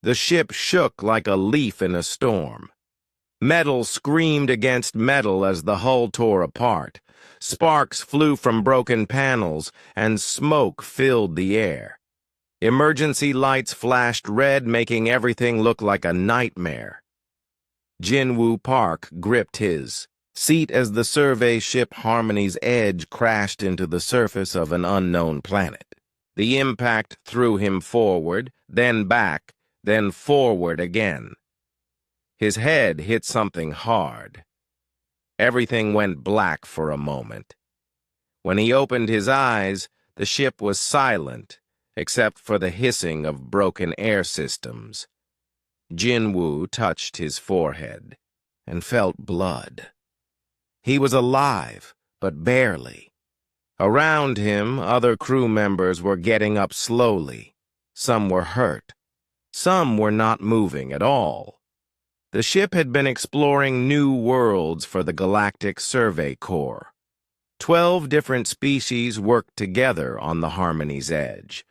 The ship shook like a leaf in a storm. Metal screamed against metal as the hull tore apart. Sparks flew from broken panels, and smoke filled the air. Emergency lights flashed red, making everything look like a nightmare. Jinwoo Park gripped his seat as the survey ship Harmony's Edge crashed into the surface of an unknown planet. The impact threw him forward, then back, then forward again. His head hit something hard. Everything went black for a moment. When he opened his eyes, the ship was silent, except for the hissing of broken air systems. Jinwoo touched his forehead and felt blood. He was alive, but barely. Around him, other crew members were getting up slowly. Some were hurt. Some were not moving at all. The ship had been exploring new worlds for the Galactic Survey Corps. 12 different species worked together on the Harmony's Edge.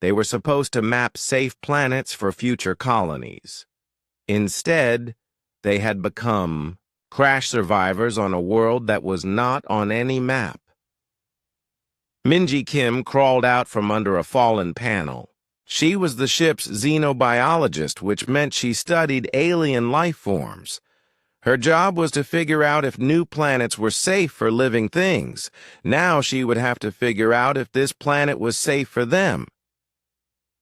They were supposed to map safe planets for future colonies. Instead, they had become crash survivors on a world that was not on any map. Minji Kim crawled out from under a fallen panel. She was the ship's xenobiologist, which meant she studied alien life forms. Her job was to figure out if new planets were safe for living things. Now she would have to figure out if this planet was safe for them.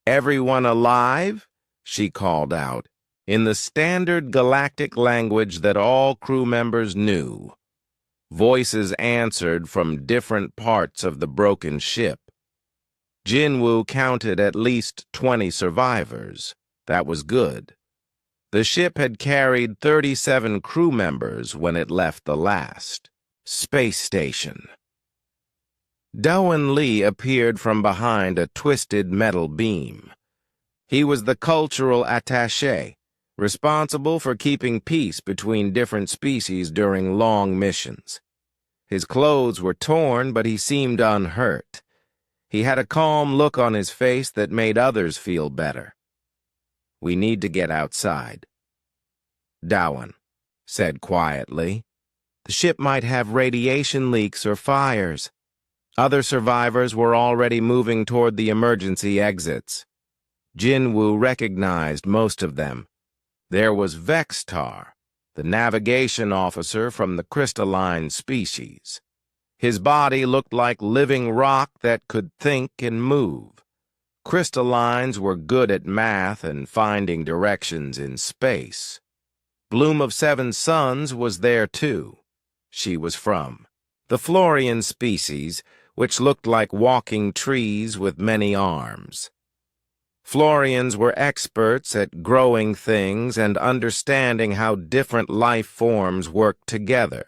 "Everyone alive?" she called out, in the standard galactic language that all crew members knew. Voices answered from different parts of the broken ship. Jinwoo counted at least 20 survivors. That was good. The ship had carried 37 crew members when it left the last space station. Doan Lee appeared from behind a twisted metal beam. He was the cultural attaché, responsible for keeping peace between different species during long missions. His clothes were torn, but he seemed unhurt. He had a calm look on his face that made others feel better. "We need to get outside," Doan said quietly. "The ship might have radiation leaks or fires." Other survivors were already moving toward the emergency exits. Jinwoo recognized most of them. There was Vextar, the navigation officer from the crystalline species. His body looked like living rock that could think and move. Crystallines were good at math and finding directions in space. Bloom of Seven Suns was there too. She was from the Florian species, which looked like walking trees with many arms. Florians were experts at growing things and understanding how different life forms work together.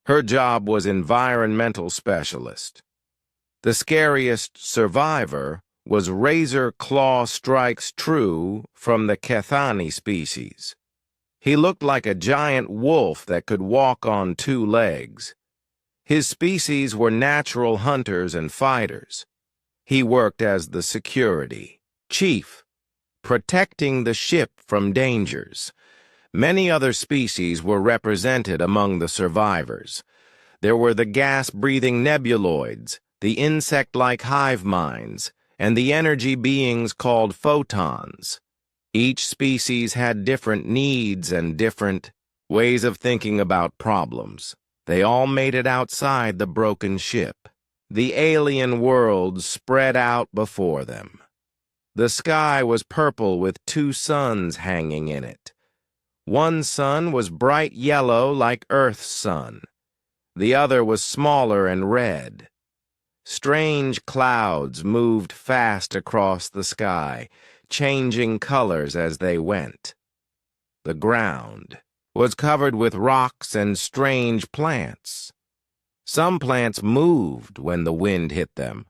Her job was environmental specialist. The scariest survivor was Razor Claw Strikes True from the Kethani species. He looked like a giant wolf that could walk on 2 legs. His species were natural hunters and fighters. He worked as the security chief, protecting the ship from dangers. Many other species were represented among the survivors. There were the gas-breathing nebuloids, the insect-like hive minds, and the energy beings called photons. Each species had different needs and different ways of thinking about problems. They all made it outside the broken ship. The alien world spread out before them. The sky was purple with 2 suns hanging in it. One sun was bright yellow like Earth's sun. The other was smaller and red. Strange clouds moved fast across the sky, changing colors as they went. The ground was covered with rocks and strange plants. Some plants moved when the wind hit them.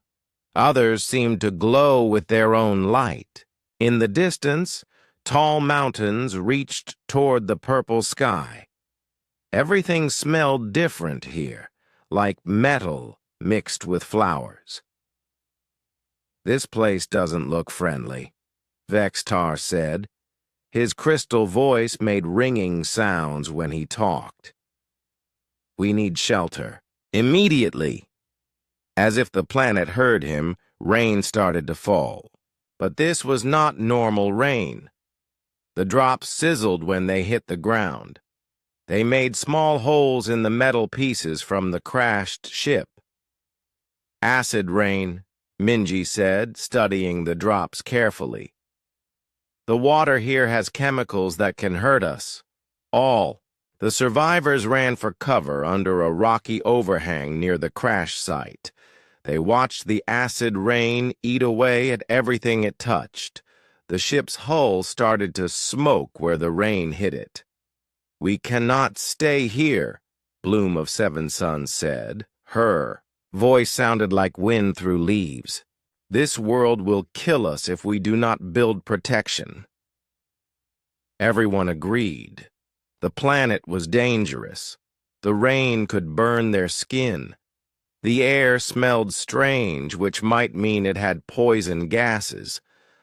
Others seemed to glow with their own light. In the distance, tall mountains reached toward the purple sky. Everything smelled different here, like metal mixed with flowers. "This place doesn't look friendly," Vextar said. His crystal voice made ringing sounds when he talked. "We need shelter. Immediately." As if the planet heard him, rain started to fall. But this was not normal rain. The drops sizzled when they hit the ground. They made small holes in the metal pieces from the crashed ship. "Acid rain," Minji said, studying the drops carefully. "The water here has chemicals that can hurt us. All." The survivors ran for cover under a rocky overhang near the crash site. They watched the acid rain eat away at everything it touched. The ship's hull started to smoke where the rain hit it. "We cannot stay here," Bloom of Seven Suns said. Her voice sounded like wind through leaves. "This world will kill us if we do not build protection." Everyone agreed. The planet was dangerous. The rain could burn their skin. The air smelled strange, which might mean it had poison gases.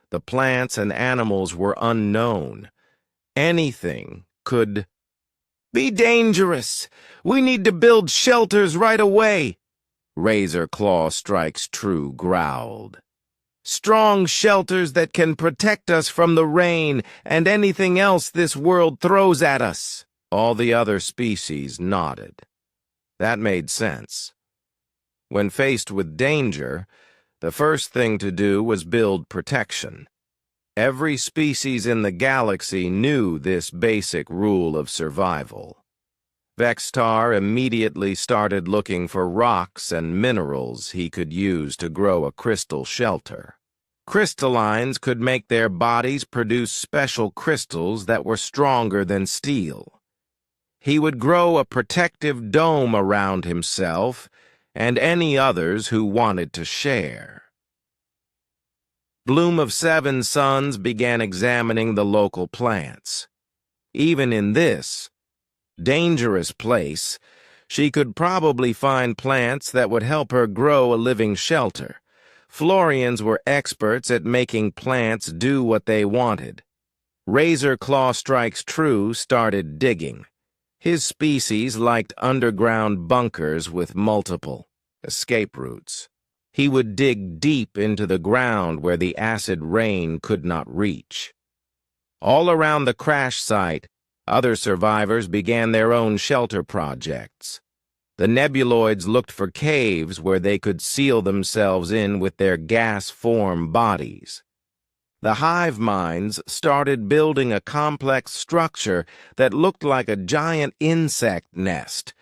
The plants and animals were unknown. Anything could be dangerous. "We need to build shelters right away," Razor Claw Strikes True growled. "Strong shelters that can protect us from the rain and anything else this world throws at us." All the other species nodded. That made sense. When faced with danger, the first thing to do was build protection. Every species in the galaxy knew this basic rule of survival. Vextar immediately started looking for rocks and minerals he could use to grow a crystal shelter. Crystallines could make their bodies produce special crystals that were stronger than steel. He would grow a protective dome around himself and any others who wanted to share. Bloom of Seven Suns began examining the local plants. Even in this dangerous place, she could probably find plants that would help her grow a living shelter. Florians were experts at making plants do what they wanted. Razor Claw Strikes True started digging. His species liked underground bunkers with multiple escape routes. He would dig deep into the ground where the acid rain could not reach. All around the crash site, other survivors began their own shelter projects. The nebuloids looked for caves where they could seal themselves in with their gas-form bodies. The hive minds started building a complex structure that looked like a giant insect nest.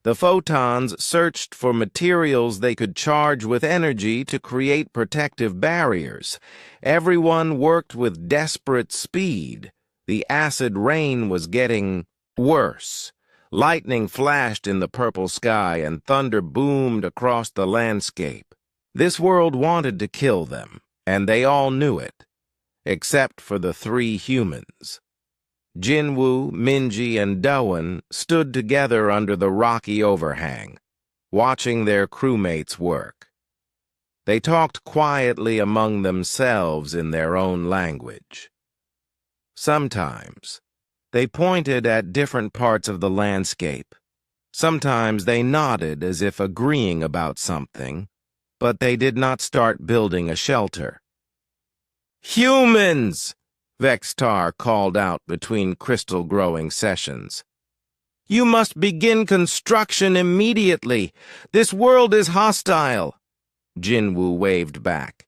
The photons searched for materials they could charge with energy to create protective barriers. Everyone worked with desperate speed. The acid rain was getting worse. Lightning flashed in the purple sky and thunder boomed across the landscape. This world wanted to kill them, and they all knew it. Except for the three humans. Jinwoo, Minji, and Doan stood together under the rocky overhang, watching their crewmates work. They talked quietly among themselves in their own language. Sometimes, they pointed at different parts of the landscape. Sometimes they nodded as if agreeing about something, but they did not start building a shelter. "Humans!" Vextar called out between crystal-growing sessions. "You must begin construction immediately. This world is hostile." Jinwoo waved back.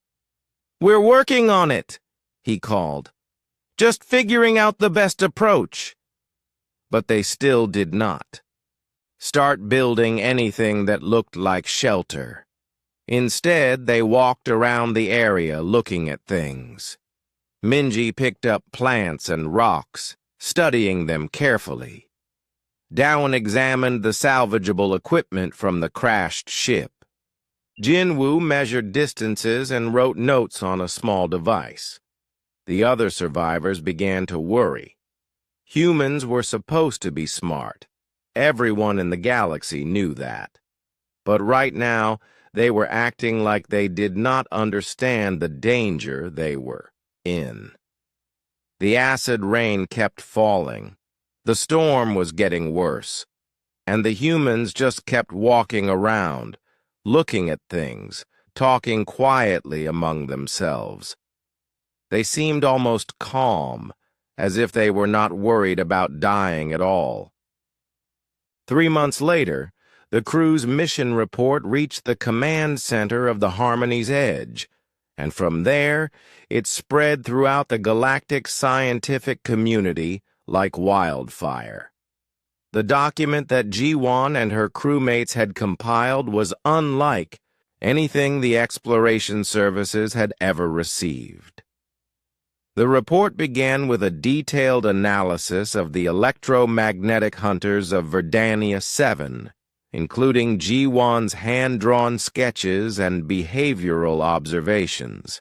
"We're working on it," he called. "Just figuring out the best approach." But they still did not start building anything that looked like shelter. Instead, they walked around the area looking at things. Minji picked up plants and rocks, studying them carefully. Dowan examined the salvageable equipment from the crashed ship. Jinwoo measured distances and wrote notes on a small device. The other survivors began to worry. Humans were supposed to be smart. Everyone in the galaxy knew that. But right now, they were acting like they did not understand the danger they were in. The acid rain kept falling. The storm was getting worse, and the humans just kept walking around, looking at things, talking quietly among themselves. They seemed almost calm, as if they were not worried about dying at all. 3 months later, the crew's mission report reached the command center of the Harmony's Edge, and from there, it spread throughout the galactic scientific community like wildfire. The document that Ji-Won and her crewmates had compiled was unlike anything the exploration services had ever received. The report began with a detailed analysis of the electromagnetic hunters of Verdania 7, including Ji-Won's hand-drawn sketches and behavioral observations.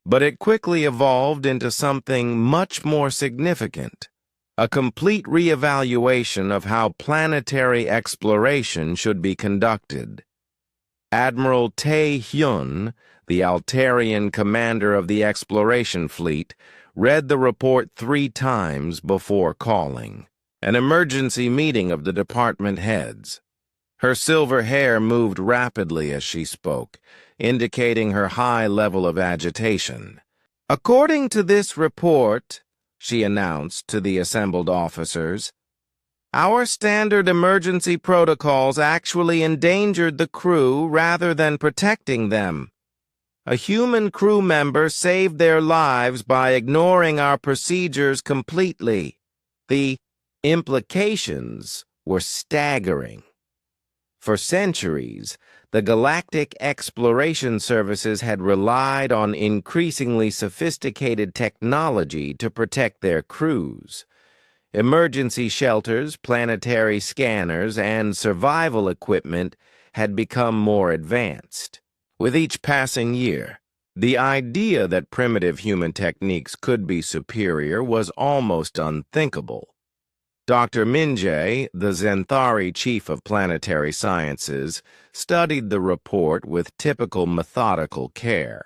But it quickly evolved into something much more significant, a complete reevaluation of how planetary exploration should be conducted. Admiral Tae-hyun, the Altarian commander of the exploration fleet, read the report 3 times before calling an emergency meeting of the department heads. Her silver hair moved rapidly as she spoke, indicating her high level of agitation. "According to this report," she announced to the assembled officers, "our standard emergency protocols actually endangered the crew rather than protecting them. A human crew member saved their lives by ignoring our procedures completely. The implications were staggering. For centuries, the Galactic Exploration Services had relied on increasingly sophisticated technology to protect their crews. Emergency shelters, planetary scanners, and survival equipment had become more advanced. With each passing year, the idea that primitive human techniques could be superior was almost unthinkable. Dr. Minjae, the Zenthari chief of planetary sciences, studied the report with typical methodical care.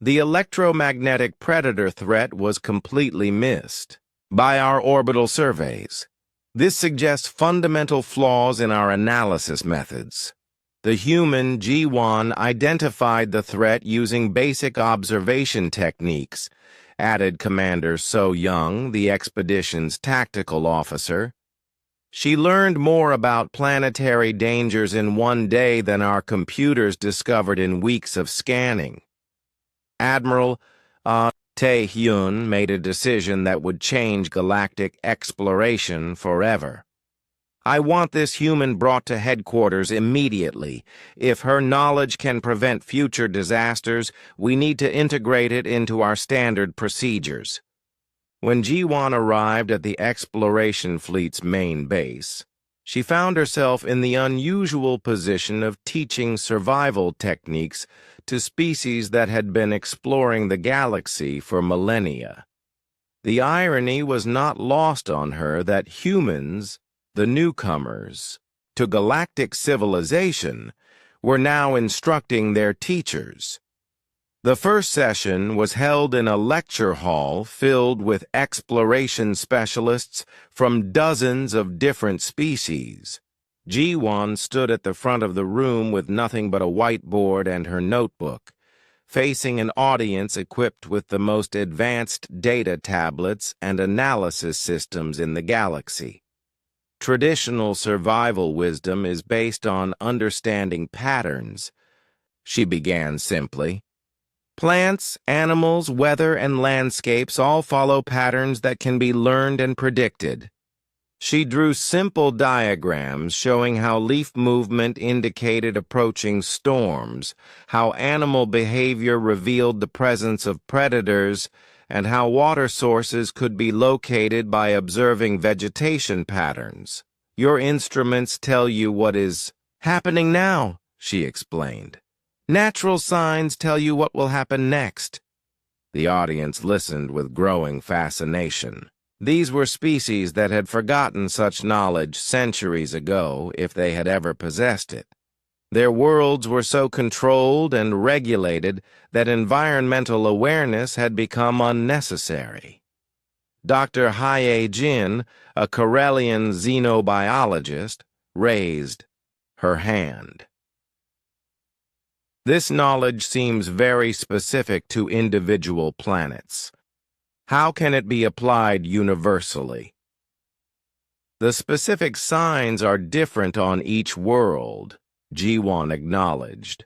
The electromagnetic predator threat was completely missed by our orbital surveys. This suggests fundamental flaws in our analysis methods. The human Ji-Won identified the threat using basic observation techniques, added Commander So Young, the expedition's tactical officer. She learned more about planetary dangers in 1 day than our computers discovered in weeks of scanning. Admiral Tae-hyun made a decision that would change galactic exploration forever. "I want this human brought to headquarters immediately. If her knowledge can prevent future disasters, we need to integrate it into our standard procedures." When Ji-Won arrived at the exploration fleet's main base, she found herself in the unusual position of teaching survival techniques to species that had been exploring the galaxy for millennia. The irony was not lost on her that humans, the newcomers to galactic civilization, were now instructing their teachers. The first session was held in a lecture hall filled with exploration specialists from dozens of different species. Ji-Won stood at the front of the room with nothing but a whiteboard and her notebook, facing an audience equipped with the most advanced data tablets and analysis systems in the galaxy. Traditional survival wisdom is based on understanding patterns, she began simply. Plants, animals, weather, and landscapes all follow patterns that can be learned and predicted. She drew simple diagrams showing how leaf movement indicated approaching storms, how animal behavior revealed the presence of predators, and how water sources could be located by observing vegetation patterns. "Your instruments tell you what is happening now," she explained. "Natural signs tell you what will happen next." The audience listened with growing fascination. These were species that had forgotten such knowledge centuries ago, if they had ever possessed it. Their worlds were so controlled and regulated that environmental awareness had become unnecessary. Dr. Haye Jin, a Corellian xenobiologist, raised her hand. This knowledge seems very specific to individual planets. How can it be applied universally? The specific signs are different on each world, Ji-won acknowledged.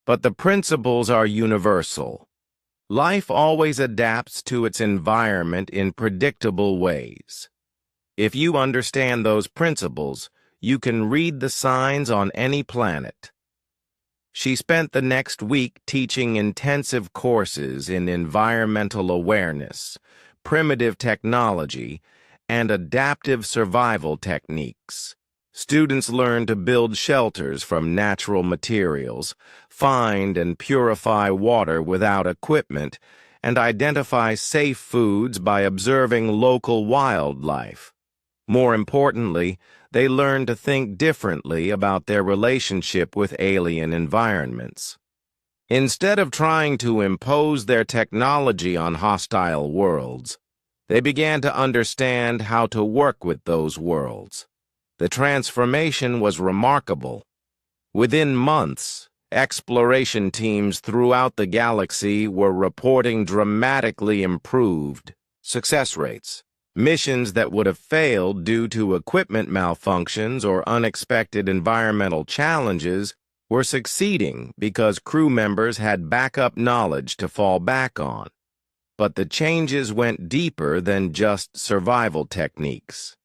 But the principles are universal. Life always adapts to its environment in predictable ways. If you understand those principles, you can read the signs on any planet. She spent the next week teaching intensive courses in environmental awareness, primitive technology, and adaptive survival techniques. Students learn to build shelters from natural materials, find and purify water without equipment, and identify safe foods by observing local wildlife. More importantly, they learn to think differently about their relationship with alien environments. Instead of trying to impose their technology on hostile worlds, they began to understand how to work with those worlds. The transformation was remarkable. Within months, exploration teams throughout the galaxy were reporting dramatically improved success rates. Missions that would have failed due to equipment malfunctions or unexpected environmental challenges were succeeding because crew members had backup knowledge to fall back on. But the changes went deeper than just survival techniques.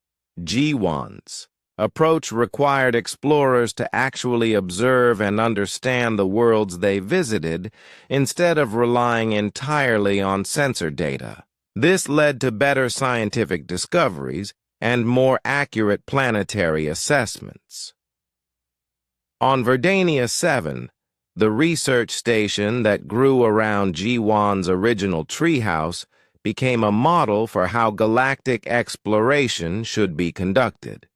Ji-won's approach required explorers to actually observe and understand the worlds they visited instead of relying entirely on sensor data. This led to better scientific discoveries and more accurate planetary assessments. On Verdania 7, the research station that grew around Ji-won's original treehouse became a model for how galactic exploration should be conducted.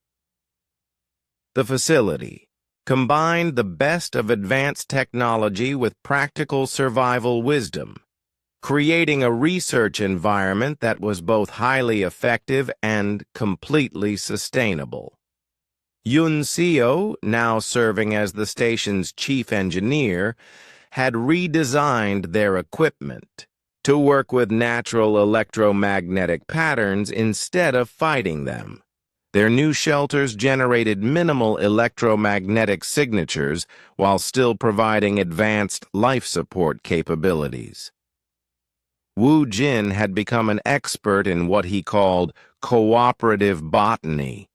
The facility combined the best of advanced technology with practical survival wisdom, creating a research environment that was both highly effective and completely sustainable. Yun Seo, now serving as the station's chief engineer, had redesigned their equipment to work with natural electromagnetic patterns instead of fighting them. Their new shelters generated minimal electromagnetic signatures while still providing advanced life support capabilities. Wu Jin had become an expert in what he called cooperative botany,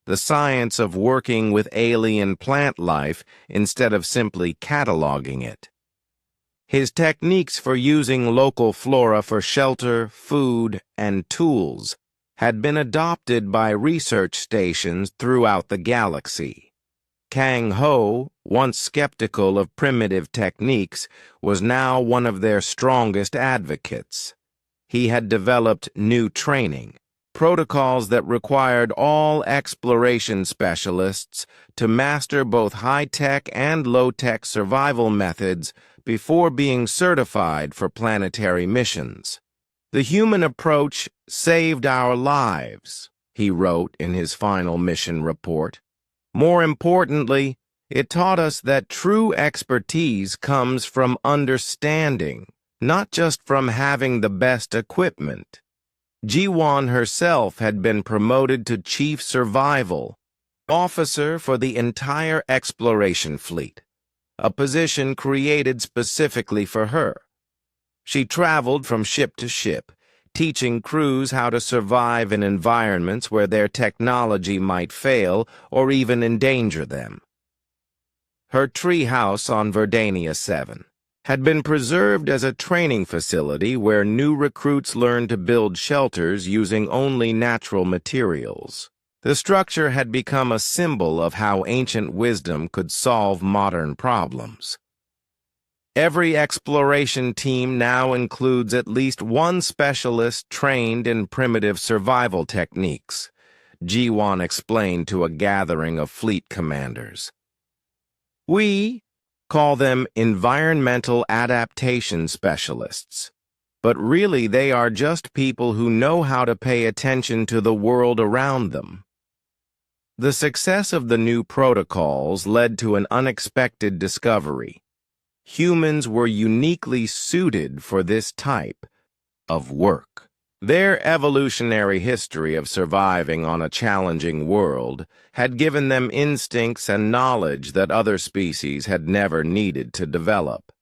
the science of working with alien plant life instead of simply cataloging it. His techniques for using local flora for shelter, food, and tools had been adopted by research stations throughout the galaxy. Kang Ho, once skeptical of primitive techniques, was now one of their strongest advocates. He had developed new training, protocols that required all exploration specialists to master both high-tech and low-tech survival methods before being certified for planetary missions. "The human approach saved our lives," he wrote in his final mission report. "More importantly, it taught us that true expertise comes from understanding, not just from having the best equipment." Ji-won herself had been promoted to chief survival officer for the entire exploration fleet, a position created specifically for her. She traveled from ship to ship, teaching crews how to survive in environments where their technology might fail or even endanger them. Her treehouse on Verdania 7 had been preserved as a training facility where new recruits learned to build shelters using only natural materials. The structure had become a symbol of how ancient wisdom could solve modern problems. Every exploration team now includes at least one specialist trained in primitive survival techniques, Ji-won explained to a gathering of fleet commanders. "We call them environmental adaptation specialists. but really they are just people who know how to pay attention to the world around them. The success of the new protocols led to an unexpected discovery. Humans were uniquely suited for this type of work. Their evolutionary history of surviving on a challenging world had given them instincts and knowledge that other species had never needed to develop.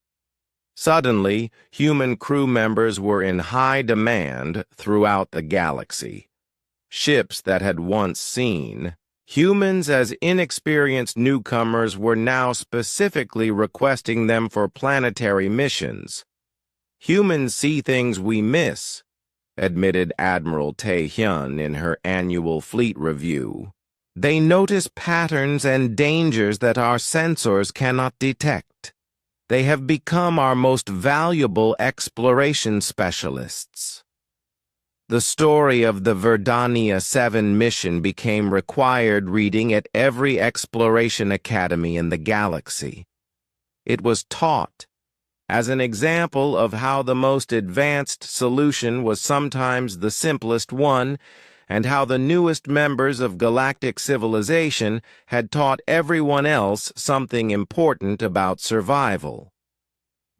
Suddenly, human crew members were in high demand throughout the galaxy. Ships that had once seen humans as inexperienced newcomers were now specifically requesting them for planetary missions. "Humans see things we miss," admitted Admiral Tae-hyun in her annual fleet review. "They notice patterns and dangers that our sensors cannot detect. They have become our most valuable exploration specialists." The story of the Verdania 7 mission became required reading at every exploration academy in the galaxy. It was taught as an example of how the most advanced solution was sometimes the simplest one, and how the newest members of galactic civilization had taught everyone else something important about survival.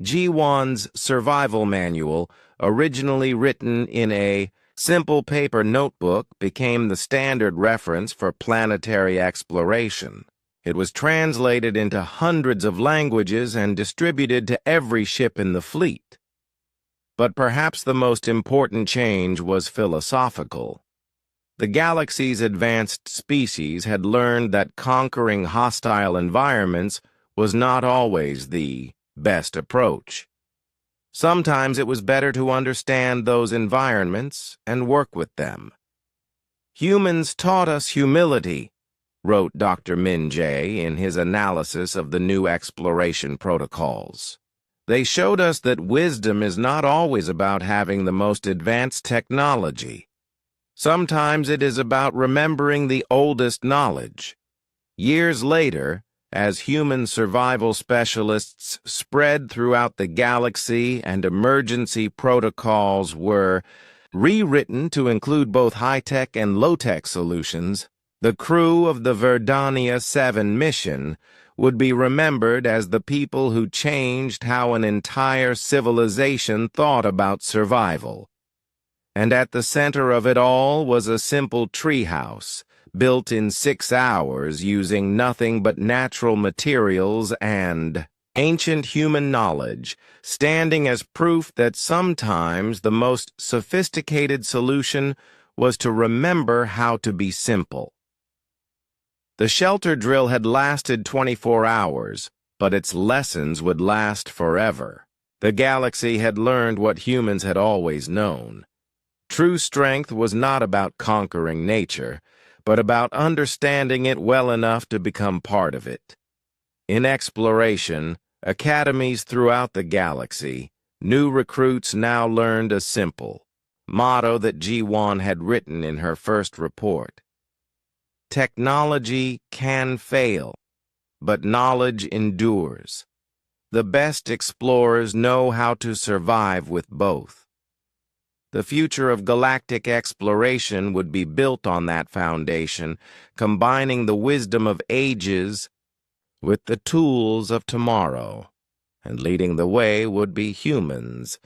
Ji-won's survival manual, originally written in a simple paper notebook, became the standard reference for planetary exploration. It was translated into hundreds of languages and distributed to every ship in the fleet. But perhaps the most important change was philosophical. The galaxy's advanced species had learned that conquering hostile environments was not always the best approach. Sometimes it was better to understand those environments and work with them. "Humans taught us humility," wrote Dr. Min Jae in his analysis of the new exploration protocols. "They showed us that wisdom is not always about having the most advanced technology. Sometimes it is about remembering the oldest knowledge." Years later, as human survival specialists spread throughout the galaxy and emergency protocols were rewritten to include both high-tech and low-tech solutions, the crew of the Verdania 7 mission would be remembered as the people who changed how an entire civilization thought about survival. And at the center of it all was a simple treehouse, built in 6 hours using nothing but natural materials and ancient human knowledge, standing as proof that sometimes the most sophisticated solution was to remember how to be simple. The shelter drill had lasted 24 hours, but its lessons would last forever. The galaxy had learned what humans had always known. True strength was not about conquering nature, but about understanding it well enough to become part of it. In exploration, academies throughout the galaxy, new recruits now learned a simple motto that Ji-won had written in her first report. "Technology can fail, but knowledge endures. The best explorers know how to survive with both." The future of galactic exploration would be built on that foundation, combining the wisdom of ages with the tools of tomorrow, and leading the way would be humans.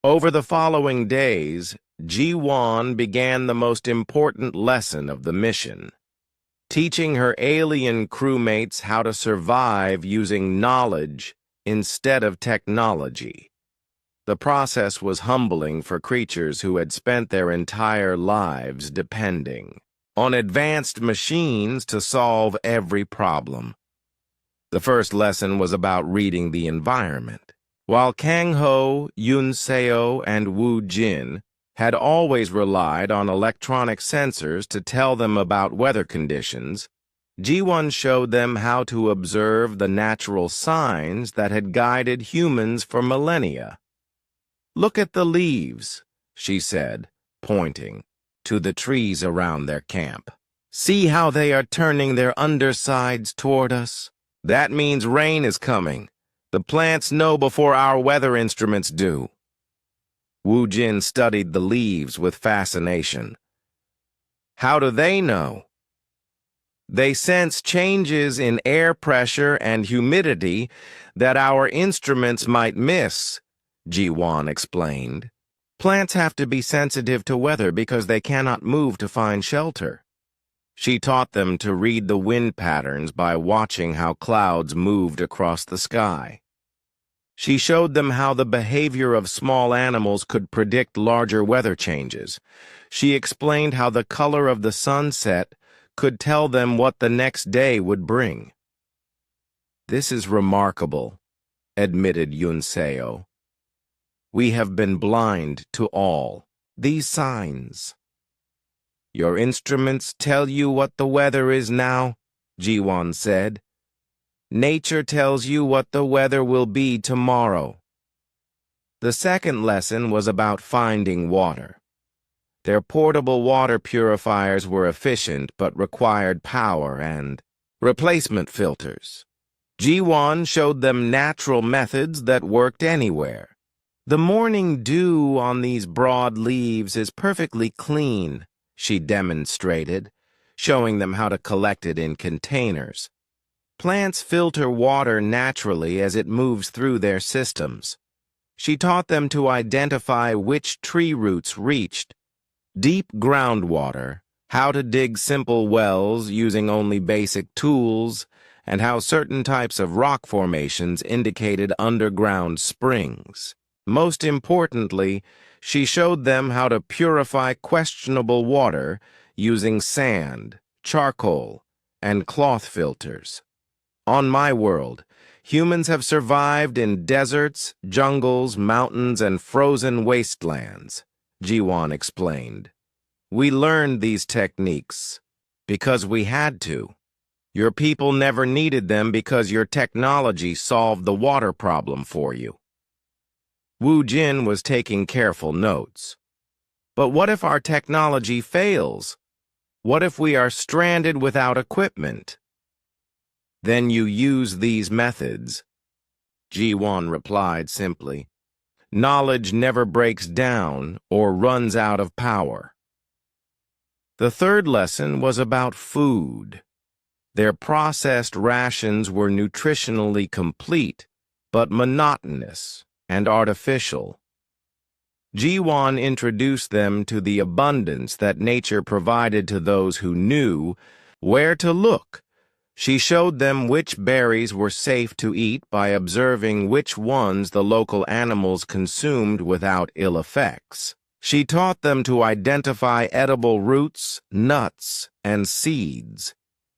Over the following days, Ji-won began the most important lesson of the mission, teaching her alien crewmates how to survive using knowledge instead of technology. The process was humbling for creatures who had spent their entire lives depending on advanced machines to solve every problem. The first lesson was about reading the environment. While Kang Ho, Yoon Seo, and Woo Jin had always relied on electronic sensors to tell them about weather conditions, Ji-won showed them how to observe the natural signs that had guided humans for millennia. "Look at the leaves," she said, pointing to the trees around their camp. "See how they are turning their undersides toward us? That means rain is coming. The plants know before our weather instruments do." Wu Jin studied the leaves with fascination. How do they know? They sense changes in air pressure and humidity that our instruments might miss, Ji-Wan explained. Plants have to be sensitive to weather because they cannot move to find shelter. She taught them to read the wind patterns by watching how clouds moved across the sky. She showed them how the behavior of small animals could predict larger weather changes. She explained how the color of the sunset could tell them what the next day would bring. This is remarkable, admitted Yunseo. We have been blind to all these signs. Your instruments tell you what the weather is now, Ji-Wan said. Nature tells you what the weather will be tomorrow. The second lesson was about finding water. Their portable water purifiers were efficient but required power and replacement filters. Ji-Wan showed them natural methods that worked anywhere. The morning dew on these broad leaves is perfectly clean, she demonstrated, showing them how to collect it in containers. Plants filter water naturally as it moves through their systems. She taught them to identify which tree roots reached deep groundwater, how to dig simple wells using only basic tools, and how certain types of rock formations indicated underground springs. Most importantly, she showed them how to purify questionable water using sand, charcoal, and cloth filters. On my world, humans have survived in deserts, jungles, mountains, and frozen wastelands, Ji-Wan explained. We learned these techniques because we had to. Your people never needed them because your technology solved the water problem for you. Wu Jin was taking careful notes. But what if our technology fails? What if we are stranded without equipment? Then you use these methods. Ji-Wan replied simply. Knowledge never breaks down or runs out of power. The third lesson was about food. Their processed rations were nutritionally complete, but monotonous and artificial. Ji-Wan introduced them to the abundance that nature provided to those who knew where to look. She showed them which berries were safe to eat by observing which ones the local animals consumed without ill effects. She taught them to identify edible roots, nuts, and seeds.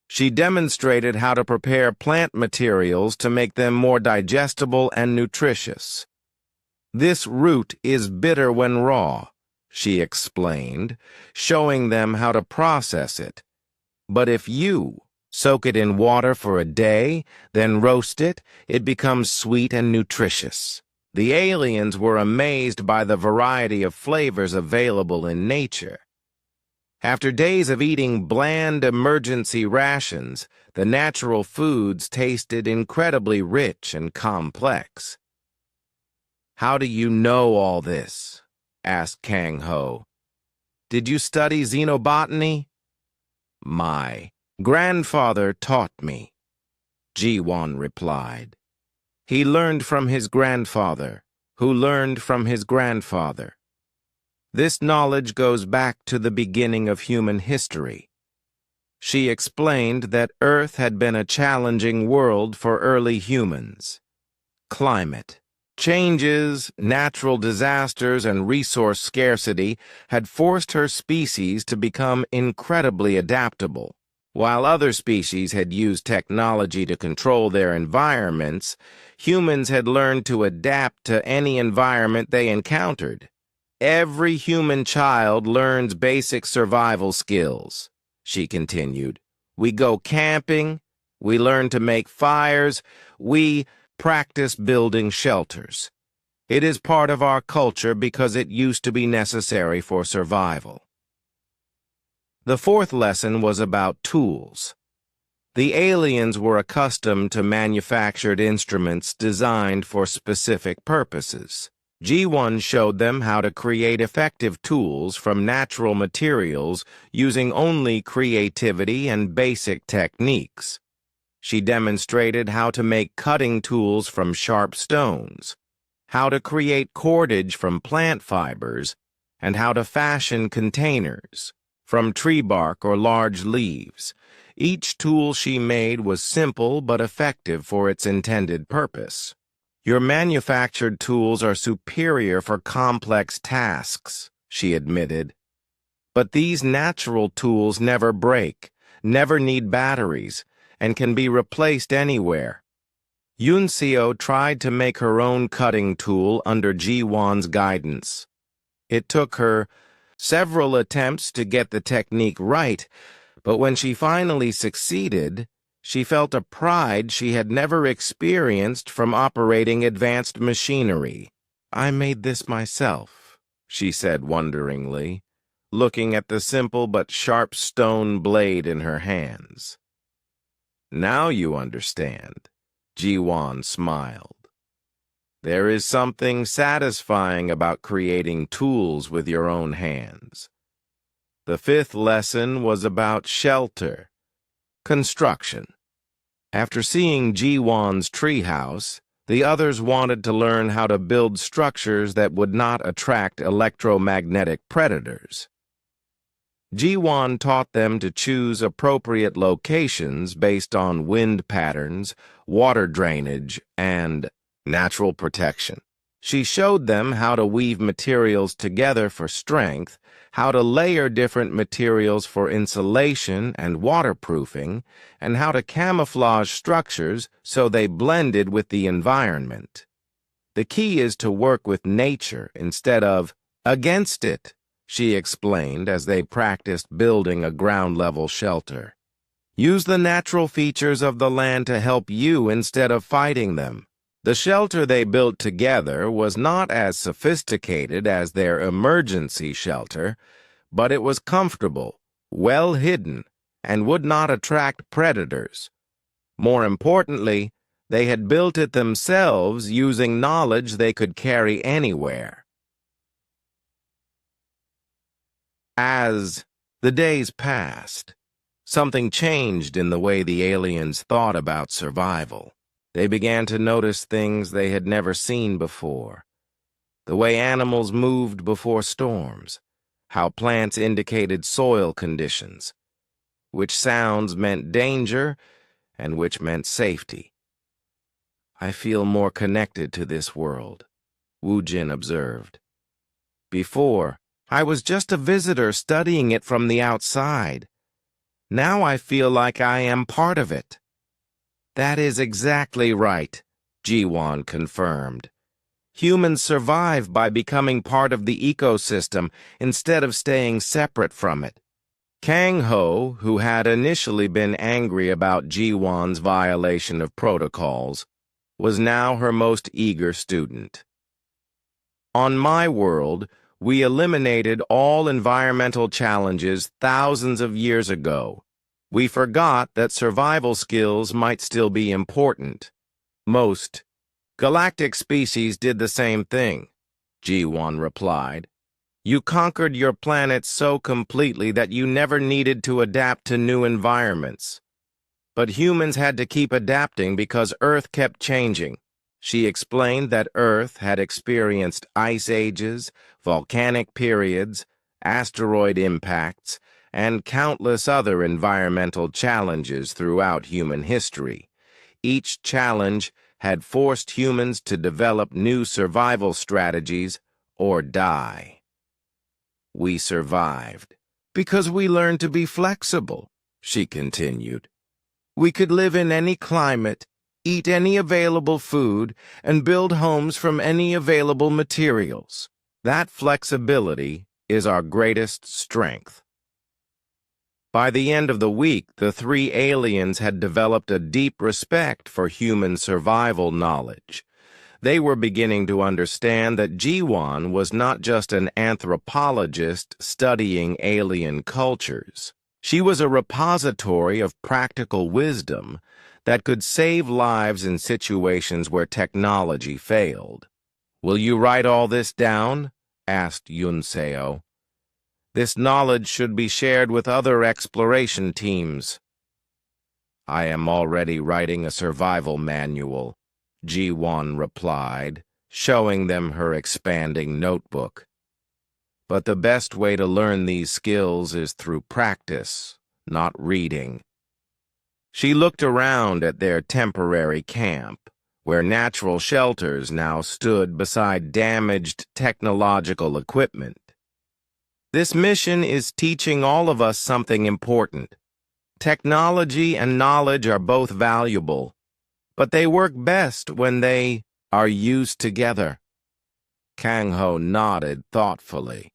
She demonstrated how to prepare plant materials to make them more digestible and nutritious. This root is bitter when raw, she explained, showing them how to process it. But if you soak it in water for a day, then roast it, it becomes sweet and nutritious. The aliens were amazed by the variety of flavors available in nature. After days of eating bland emergency rations, the natural foods tasted incredibly rich and complex. How do you know all this? Asked Kang Ho. Did you study xenobotany? My grandfather taught me, Ji-Wan replied. He learned from his grandfather, who learned from his grandfather. This knowledge goes back to the beginning of human history. She explained that Earth had been a challenging world for early humans. Climate changes, natural disasters, and resource scarcity had forced her species to become incredibly adaptable. While other species had used technology to control their environments, humans had learned to adapt to any environment they encountered. Every human child learns basic survival skills, she continued. We go camping, we learn to make fires, we practice building shelters. It is part of our culture because it used to be necessary for survival. The fourth lesson was about tools. The aliens were accustomed to manufactured instruments designed for specific purposes. G1 showed them how to create effective tools from natural materials using only creativity and basic techniques. She demonstrated how to make cutting tools from sharp stones, how to create cordage from plant fibers, and how to fashion containers from tree bark or large leaves. Each tool she made was simple but effective for its intended purpose. Your manufactured tools are superior for complex tasks, she admitted. But these natural tools never break, never need batteries, and can be replaced anywhere. Yunseo tried to make her own cutting tool under Ji-won's guidance. It took her several attempts to get the technique right, but when she finally succeeded, she felt a pride she had never experienced from operating advanced machinery. "I made this myself," she said wonderingly, looking at the simple but sharp stone blade in her hands. "Now you understand," Ji-won smiled. "There is something satisfying about creating tools with your own hands." The fifth lesson was about shelter. Construction. After seeing Ji-won's treehouse, the others wanted to learn how to build structures that would not attract electromagnetic predators. Ji-won taught them to choose appropriate locations based on wind patterns, water drainage, and natural protection. She showed them how to weave materials together for strength, how to layer different materials for insulation and waterproofing, and how to camouflage structures so they blended with the environment. The key is to work with nature instead of against it, she explained as they practiced building a ground-level shelter. Use the natural features of the land to help you instead of fighting them. The shelter they built together was not as sophisticated as their emergency shelter, but it was comfortable, well hidden, and would not attract predators. More importantly, they had built it themselves using knowledge they could carry anywhere. As the days passed, something changed in the way the aliens thought about survival. They began to notice things they had never seen before. The way animals moved before storms, how plants indicated soil conditions, which sounds meant danger and which meant safety. "I feel more connected to this world," Wu Jin observed. "Before, I was just a visitor studying it from the outside. Now I feel like I am part of it." "That is exactly right," Ji-won confirmed. "Humans survive by becoming part of the ecosystem instead of staying separate from it." Kang-ho, who had initially been angry about Ji-won's violation of protocols, was now her most eager student. "On my world, we eliminated all environmental challenges thousands of years ago. We forgot that survival skills might still be important. Most galactic species did the same thing," Ji-won replied. "You conquered your planet so completely that you never needed to adapt to new environments. But humans had to keep adapting because Earth kept changing." She explained that Earth had experienced ice ages, volcanic periods, asteroid impacts, and countless other environmental challenges throughout human history. Each challenge had forced humans to develop new survival strategies or die. "We survived because we learned to be flexible," she continued. "We could live in any climate, eat any available food, and build homes from any available materials. That flexibility is our greatest strength." By the end of the week, the three aliens had developed a deep respect for human survival knowledge. They were beginning to understand that Ji-won was not just an anthropologist studying alien cultures. She was a repository of practical wisdom that could save lives in situations where technology failed. "Will you write all this down?" asked Yunseo. "This knowledge should be shared with other exploration teams." "I am already writing a survival manual," Ji-won replied, showing them her expanding notebook. "But the best way to learn these skills is through practice, not reading." She looked around at their temporary camp, where natural shelters now stood beside damaged technological equipment. "This mission is teaching all of us something important. Technology and knowledge are both valuable, but they work best when they are used together." Kang-ho nodded thoughtfully.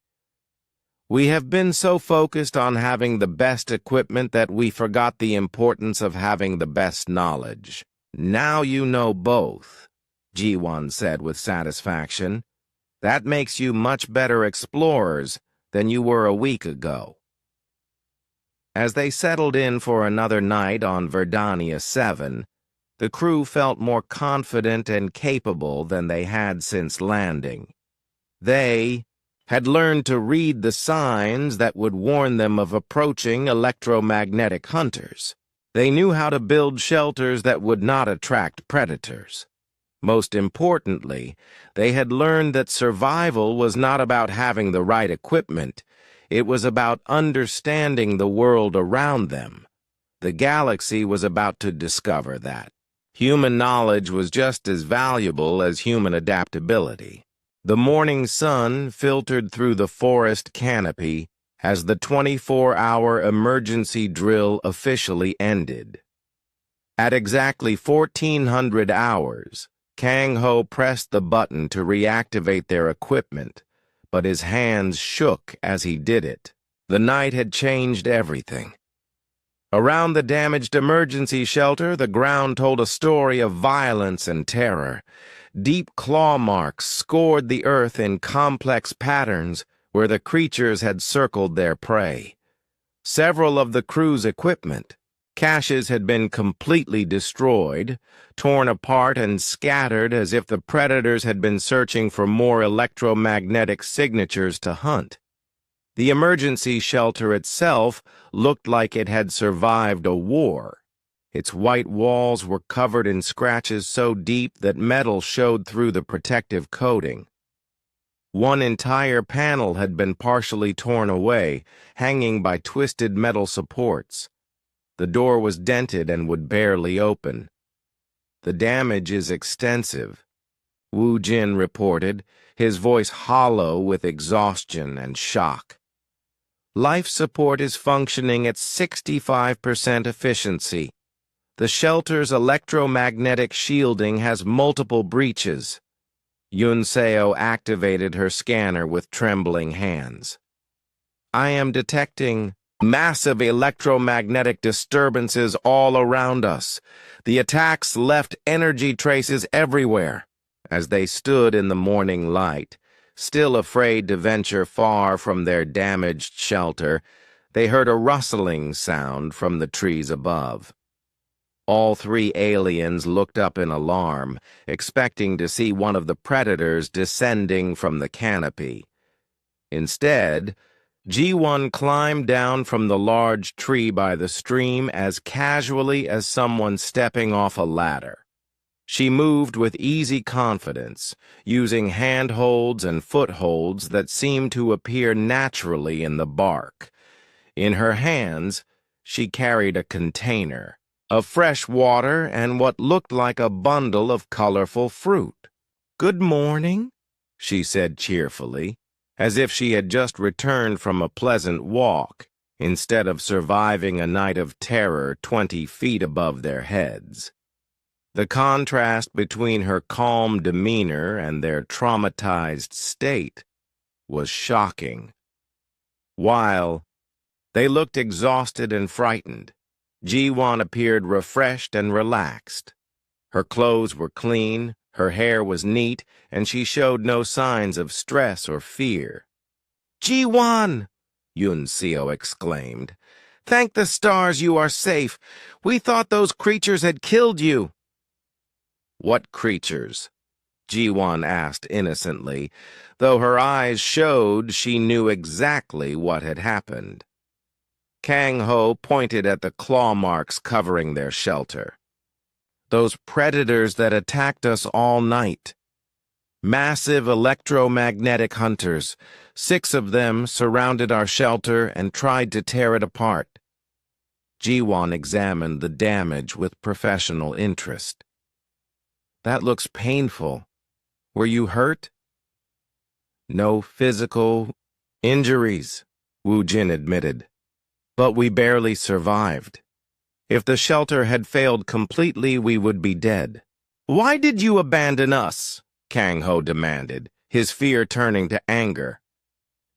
"We have been so focused on having the best equipment that we forgot the importance of having the best knowledge. Now you know both," Ji-won said with satisfaction. "That makes you much better explorers than you were a week ago." As they settled in for another night on Verdania 7, the crew felt more confident and capable than they had since landing. They had learned to read the signs that would warn them of approaching electromagnetic hunters. They knew how to build shelters that would not attract predators. Most importantly, they had learned that survival was not about having the right equipment. It was about understanding the world around them. The galaxy was about to discover that. Human knowledge was just as valuable as human adaptability. The morning sun filtered through the forest canopy as the 24-hour emergency drill officially ended. At exactly 1400 hours, Kang-ho pressed the button to reactivate their equipment, but his hands shook as he did it. The night had changed everything. Around the damaged emergency shelter, the ground told a story of violence and terror. Deep claw marks scored the earth in complex patterns where the creatures had circled their prey. Several of the crew's equipment, caches had been completely destroyed, torn apart and scattered as if the predators had been searching for more electromagnetic signatures to hunt. The emergency shelter itself looked like it had survived a war. Its white walls were covered in scratches so deep that metal showed through the protective coating. One entire panel had been partially torn away, hanging by twisted metal supports. The door was dented and would barely open. "The damage is extensive," Wu Jin reported, his voice hollow with exhaustion and shock. "Life support is functioning at 65% efficiency. The shelter's electromagnetic shielding has multiple breaches." Yunseo activated her scanner with trembling hands. "I am detecting massive electromagnetic disturbances all around us. The attacks left energy traces everywhere." As they stood in the morning light, still afraid to venture far from their damaged shelter, they heard a rustling sound from the trees above. All three aliens looked up in alarm, expecting to see one of the predators descending from the canopy. Instead, Ji-won climbed down from the large tree by the stream as casually as someone stepping off a ladder. She moved with easy confidence, using handholds and footholds that seemed to appear naturally in the bark. In her hands, she carried a container of fresh water and what looked like a bundle of colorful fruit. "Good morning," she said cheerfully, as if she had just returned from a pleasant walk, instead of surviving a night of terror 20 feet above their heads. The contrast between her calm demeanor and their traumatized state was shocking. While they looked exhausted and frightened, Ji-won appeared refreshed and relaxed. Her clothes were clean, her hair was neat, and she showed no signs of stress or fear. "Ji-won!" Yunseo exclaimed. "Thank the stars you are safe. We thought those creatures had killed you." "What creatures?" Ji-won asked innocently, though her eyes showed she knew exactly what had happened. Kang-ho pointed at the claw marks covering their shelter. Those predators that attacked us all night. Massive electromagnetic hunters. 6 of them surrounded our shelter and tried to tear it apart. Ji-won examined the damage with professional interest. That looks painful. Were you hurt? No physical injuries, Woo-jin admitted. But we barely survived. If the shelter had failed completely, we would be dead. Why did you abandon us? Kang-ho demanded, his fear turning to anger.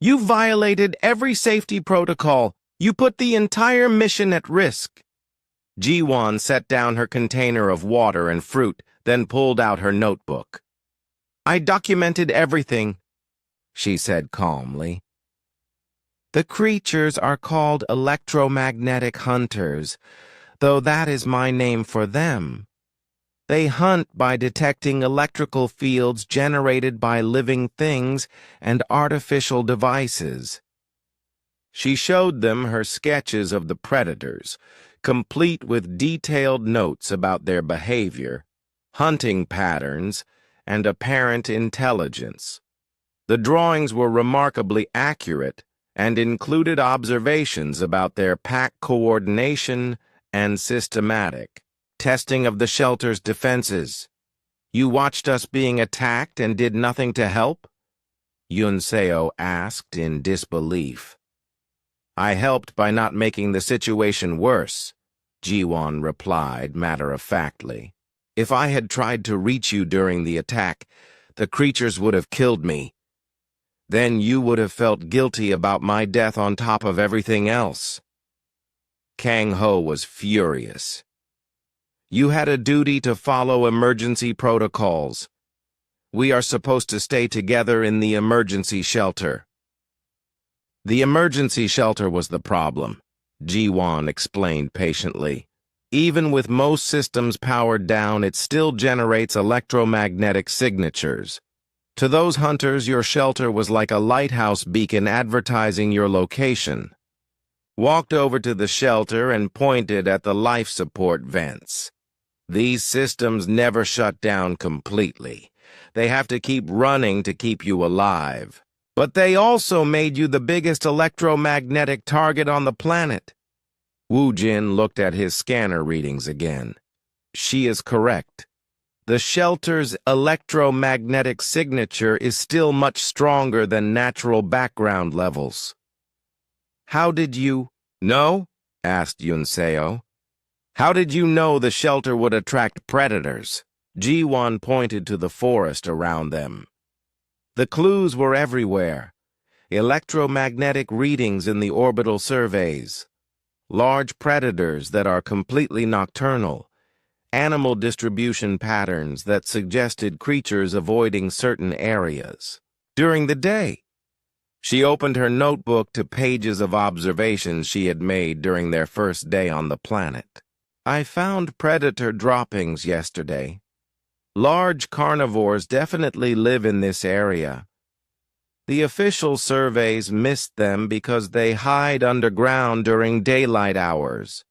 You violated every safety protocol. You put the entire mission at risk. Ji-won set down her container of water and fruit, then pulled out her notebook. I documented everything, she said calmly. The creatures are called electromagnetic hunters, though that is my name for them. They hunt by detecting electrical fields generated by living things and artificial devices. She showed them her sketches of the predators, complete with detailed notes about their behavior, hunting patterns, and apparent intelligence. The drawings were remarkably accurate and included observations about their pack coordination and systematic testing of the shelter's defenses. You watched us being attacked and did nothing to help? Yunseo asked in disbelief. I helped by not making the situation worse, Ji-won replied matter-of-factly. If I had tried to reach you during the attack, the creatures would have killed me. Then you would have felt guilty about my death on top of everything else. Kang-ho was furious. You had a duty to follow emergency protocols. We are supposed to stay together in the emergency shelter. The emergency shelter was the problem, Ji-won explained patiently. Even with most systems powered down, it still generates electromagnetic signatures. To those hunters, your shelter was like a lighthouse beacon advertising your location. Walked over to the shelter and pointed at the life support vents. These systems never shut down completely. They have to keep running to keep you alive. But they also made you the biggest electromagnetic target on the planet. Woo-jin looked at his scanner readings again. She is correct. The shelter's electromagnetic signature is still much stronger than natural background levels. How did you know? Asked Yunseo. How did you know the shelter would attract predators? Ji-won pointed to the forest around them. The clues were everywhere. Electromagnetic readings in the orbital surveys. Large predators that are completely nocturnal. Animal distribution patterns that suggested creatures avoiding certain areas. During the day, she opened her notebook to pages of observations she had made during their first day on the planet. I found predator droppings yesterday. Large carnivores definitely live in this area. The official surveys missed them because they hide underground during daylight hours.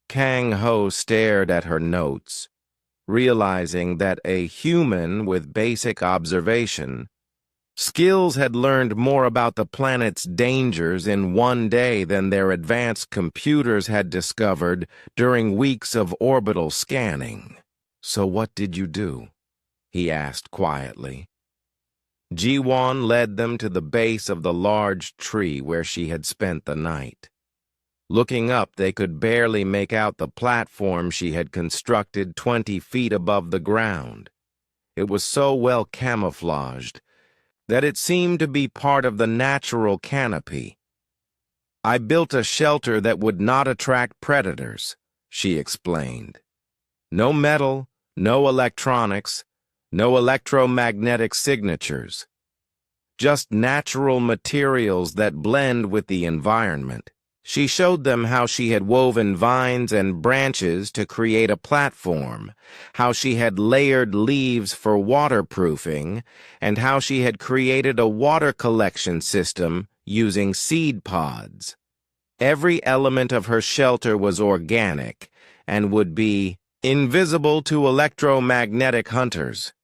Kang-ho stared at her notes, realizing that a human with basic observation skills had learned more about the planet's dangers in one day than their advanced computers had discovered during weeks of orbital scanning. So what did you do? He asked quietly. Ji-won led them to the base of the large tree where she had spent the night. Looking up, they could barely make out the platform she had constructed 20 feet above the ground. It was so well camouflaged that it seemed to be part of the natural canopy. I built a shelter that would not attract predators, she explained. No metal, no electronics, no electromagnetic signatures. Just natural materials that blend with the environment. She showed them how she had woven vines and branches to create a platform, how she had layered leaves for waterproofing, and how she had created a water collection system using seed pods. Every element of her shelter was organic and would be invisible to electromagnetic hunters.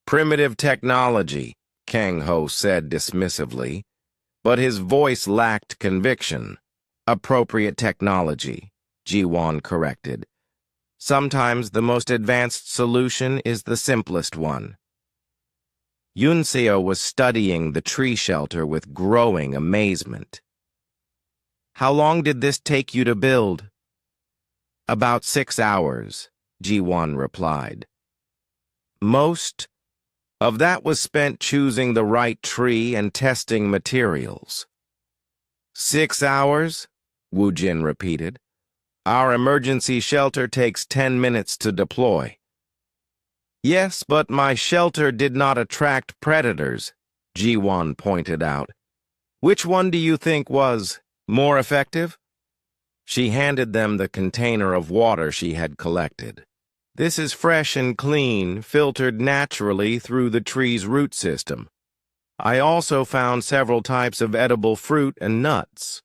Primitive technology, Kang Ho said dismissively, but his voice lacked conviction. Appropriate technology, Ji-won corrected. Sometimes the most advanced solution is the simplest one. Yoon-seo was studying the tree shelter with growing amazement. How long did this take you to build? About 6 hours, Ji-won replied. Most of that was spent choosing the right tree and testing materials. 6 hours? Woo Jin repeated. Our emergency shelter takes 10 minutes to deploy. Yes, but my shelter did not attract predators, Ji-won pointed out. Which one do you think was more effective? She handed them the container of water she had collected. This is fresh and clean, filtered naturally through the tree's root system. I also found several types of edible fruit and nuts.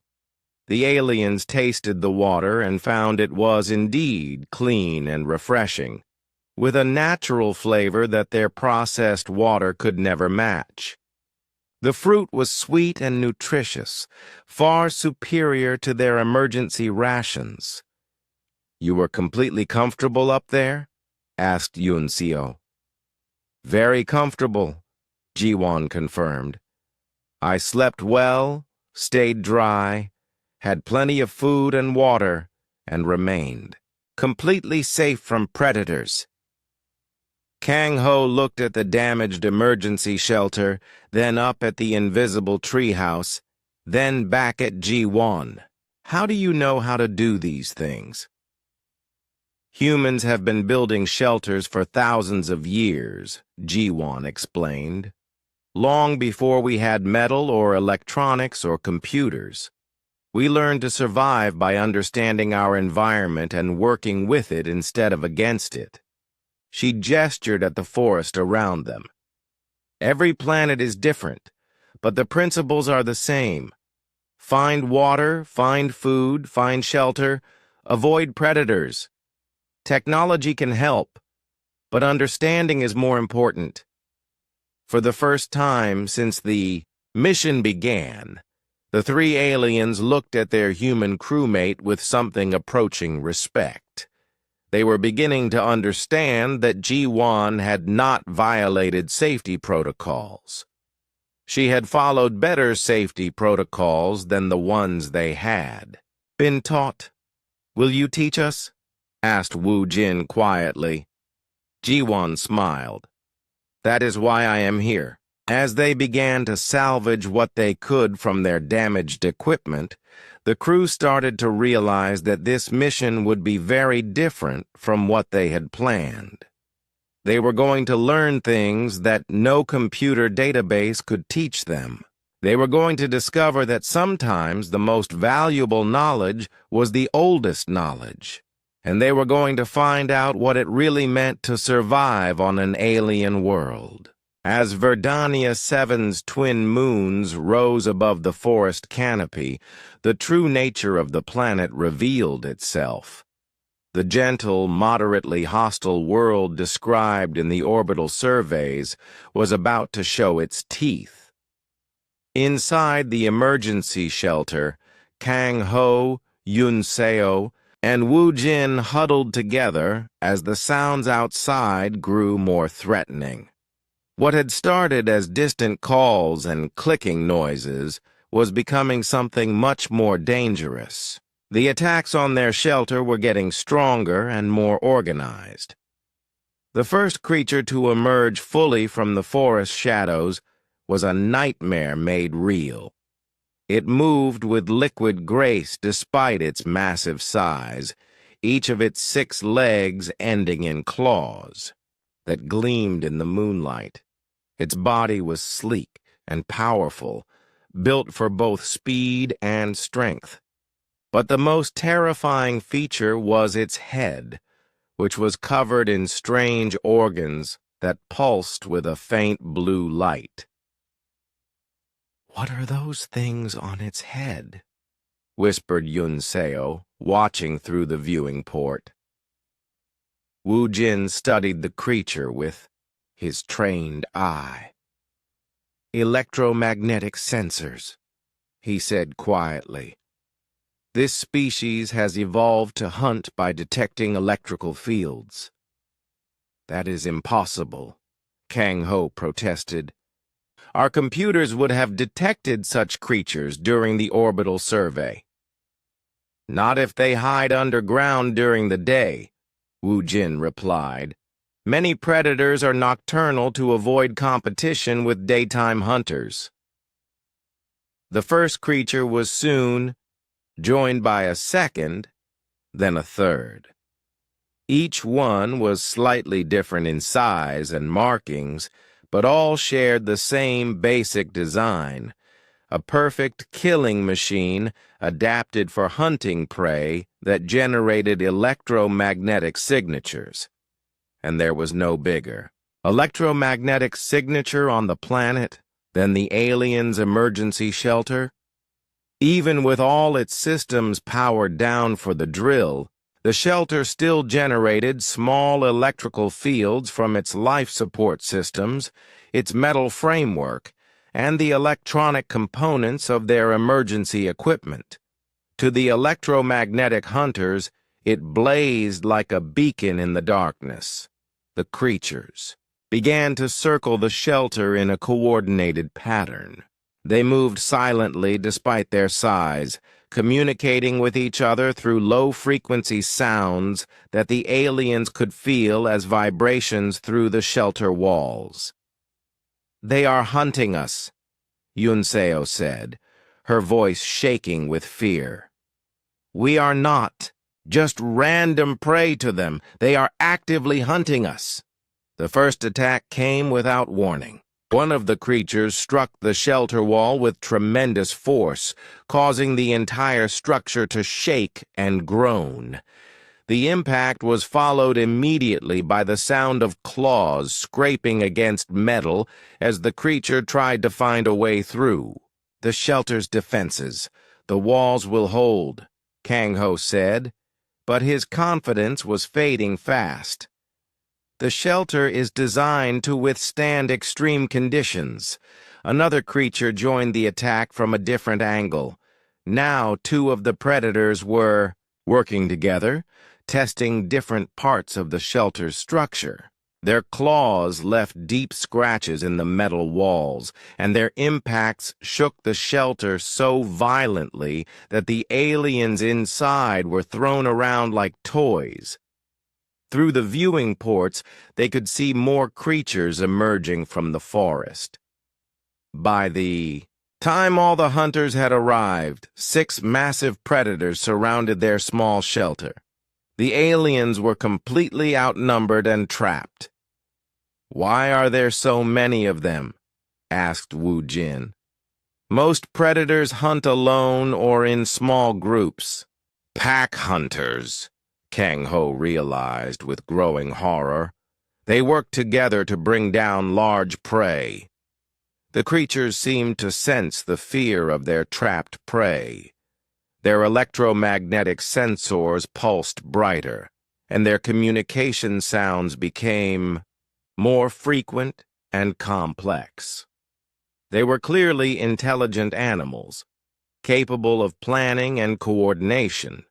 The aliens tasted the water and found it was indeed clean and refreshing, with a natural flavor that their processed water could never match. The fruit was sweet and nutritious, far superior to their emergency rations. You were completely comfortable up there? Asked Yoon-seo. Very comfortable, Ji-won confirmed. I slept well, stayed dry, had plenty of food and water, and remained completely safe from predators. Kang Ho looked at the damaged emergency shelter, then up at the invisible treehouse, then back at Ji-won. How do you know how to do these things? Humans have been building shelters for thousands of years, Ji-won explained. Long before we had metal or electronics or computers. We learned to survive by understanding our environment and working with it instead of against it. She gestured at the forest around them. Every planet is different, but the principles are the same. Find water, find food, find shelter, avoid predators. Technology can help, but understanding is more important. For the first time since the mission began, the three aliens looked at their human crewmate with something approaching respect. They were beginning to understand that Ji-won had not violated safety protocols. She had followed better safety protocols than the ones they had been taught. Will you teach us? Asked Woo Jin quietly. Ji-won smiled. That is why I am here. As they began to salvage what they could from their damaged equipment, the crew started to realize that this mission would be very different from what they had planned. They were going to learn things that no computer database could teach them. They were going to discover that sometimes the most valuable knowledge was the oldest knowledge. And they were going to find out what it really meant to survive on an alien world. As Verdania 7's twin moons rose above the forest canopy, the true nature of the planet revealed itself. The gentle, moderately hostile world described in the orbital surveys was about to show its teeth. Inside the emergency shelter, Kang Ho, Yoon-seo, and Woo Jin huddled together as the sounds outside grew more threatening. What had started as distant calls and clicking noises was becoming something much more dangerous. The attacks on their shelter were getting stronger and more organized. The first creature to emerge fully from the forest shadows was a nightmare made real. It moved with liquid grace despite its massive size, each of its 6 legs ending in claws that gleamed in the moonlight. Its body was sleek and powerful, built for both speed and strength. But the most terrifying feature was its head, which was covered in strange organs that pulsed with a faint blue light. "What are those things on its head?" whispered Yunseo, watching through the viewing port. Wu Jin studied the creature with his trained eye. "Electromagnetic sensors," he said quietly. "This species has evolved to hunt by detecting electrical fields." "That is impossible," Kang Ho protested. "Our computers would have detected such creatures during the orbital survey." "Not if they hide underground during the day," Wu Jin replied. "Many predators are nocturnal to avoid competition with daytime hunters." The first creature was soon joined by a second, then a third. Each one was slightly different in size and markings, but all shared the same basic design, a perfect killing machine adapted for hunting prey that generated electromagnetic signatures. And there was no bigger electromagnetic signature on the planet than the aliens' emergency shelter. Even with all its systems powered down for the drill, the shelter still generated small electrical fields from its life support systems, its metal framework, and the electronic components of their emergency equipment. To the electromagnetic hunters, it blazed like a beacon in the darkness. The creatures began to circle the shelter in a coordinated pattern. They moved silently despite their size, communicating with each other through low-frequency sounds that the aliens could feel as vibrations through the shelter walls. "They are hunting us," Yunseo said, her voice shaking with fear. "We are not just random prey to them. They are actively hunting us." The first attack came without warning. One of the creatures struck the shelter wall with tremendous force, causing the entire structure to shake and groan. The impact was followed immediately by the sound of claws scraping against metal as the creature tried to find a way through. "The shelter's defenses. The walls will hold," Kang Ho said, but his confidence was fading fast. "The shelter is designed to withstand extreme conditions." Another creature joined the attack from a different angle. Now 2 of the predators were working together, testing different parts of the shelter's structure. Their claws left deep scratches in the metal walls, and their impacts shook the shelter so violently that the aliens inside were thrown around like toys. Through the viewing ports, they could see more creatures emerging from the forest. By the time all the hunters had arrived, 6 massive predators surrounded their small shelter. The aliens were completely outnumbered and trapped. "Why are there so many of them?" asked Wu Jin. "Most predators hunt alone or in small groups." "Pack hunters," Kang Ho realized with growing horror. "They work together to bring down large prey." The creatures seemed to sense the fear of their trapped prey. Their electromagnetic sensors pulsed brighter, and their communication sounds became more frequent and complex. They were clearly intelligent animals, capable of planning and coordination.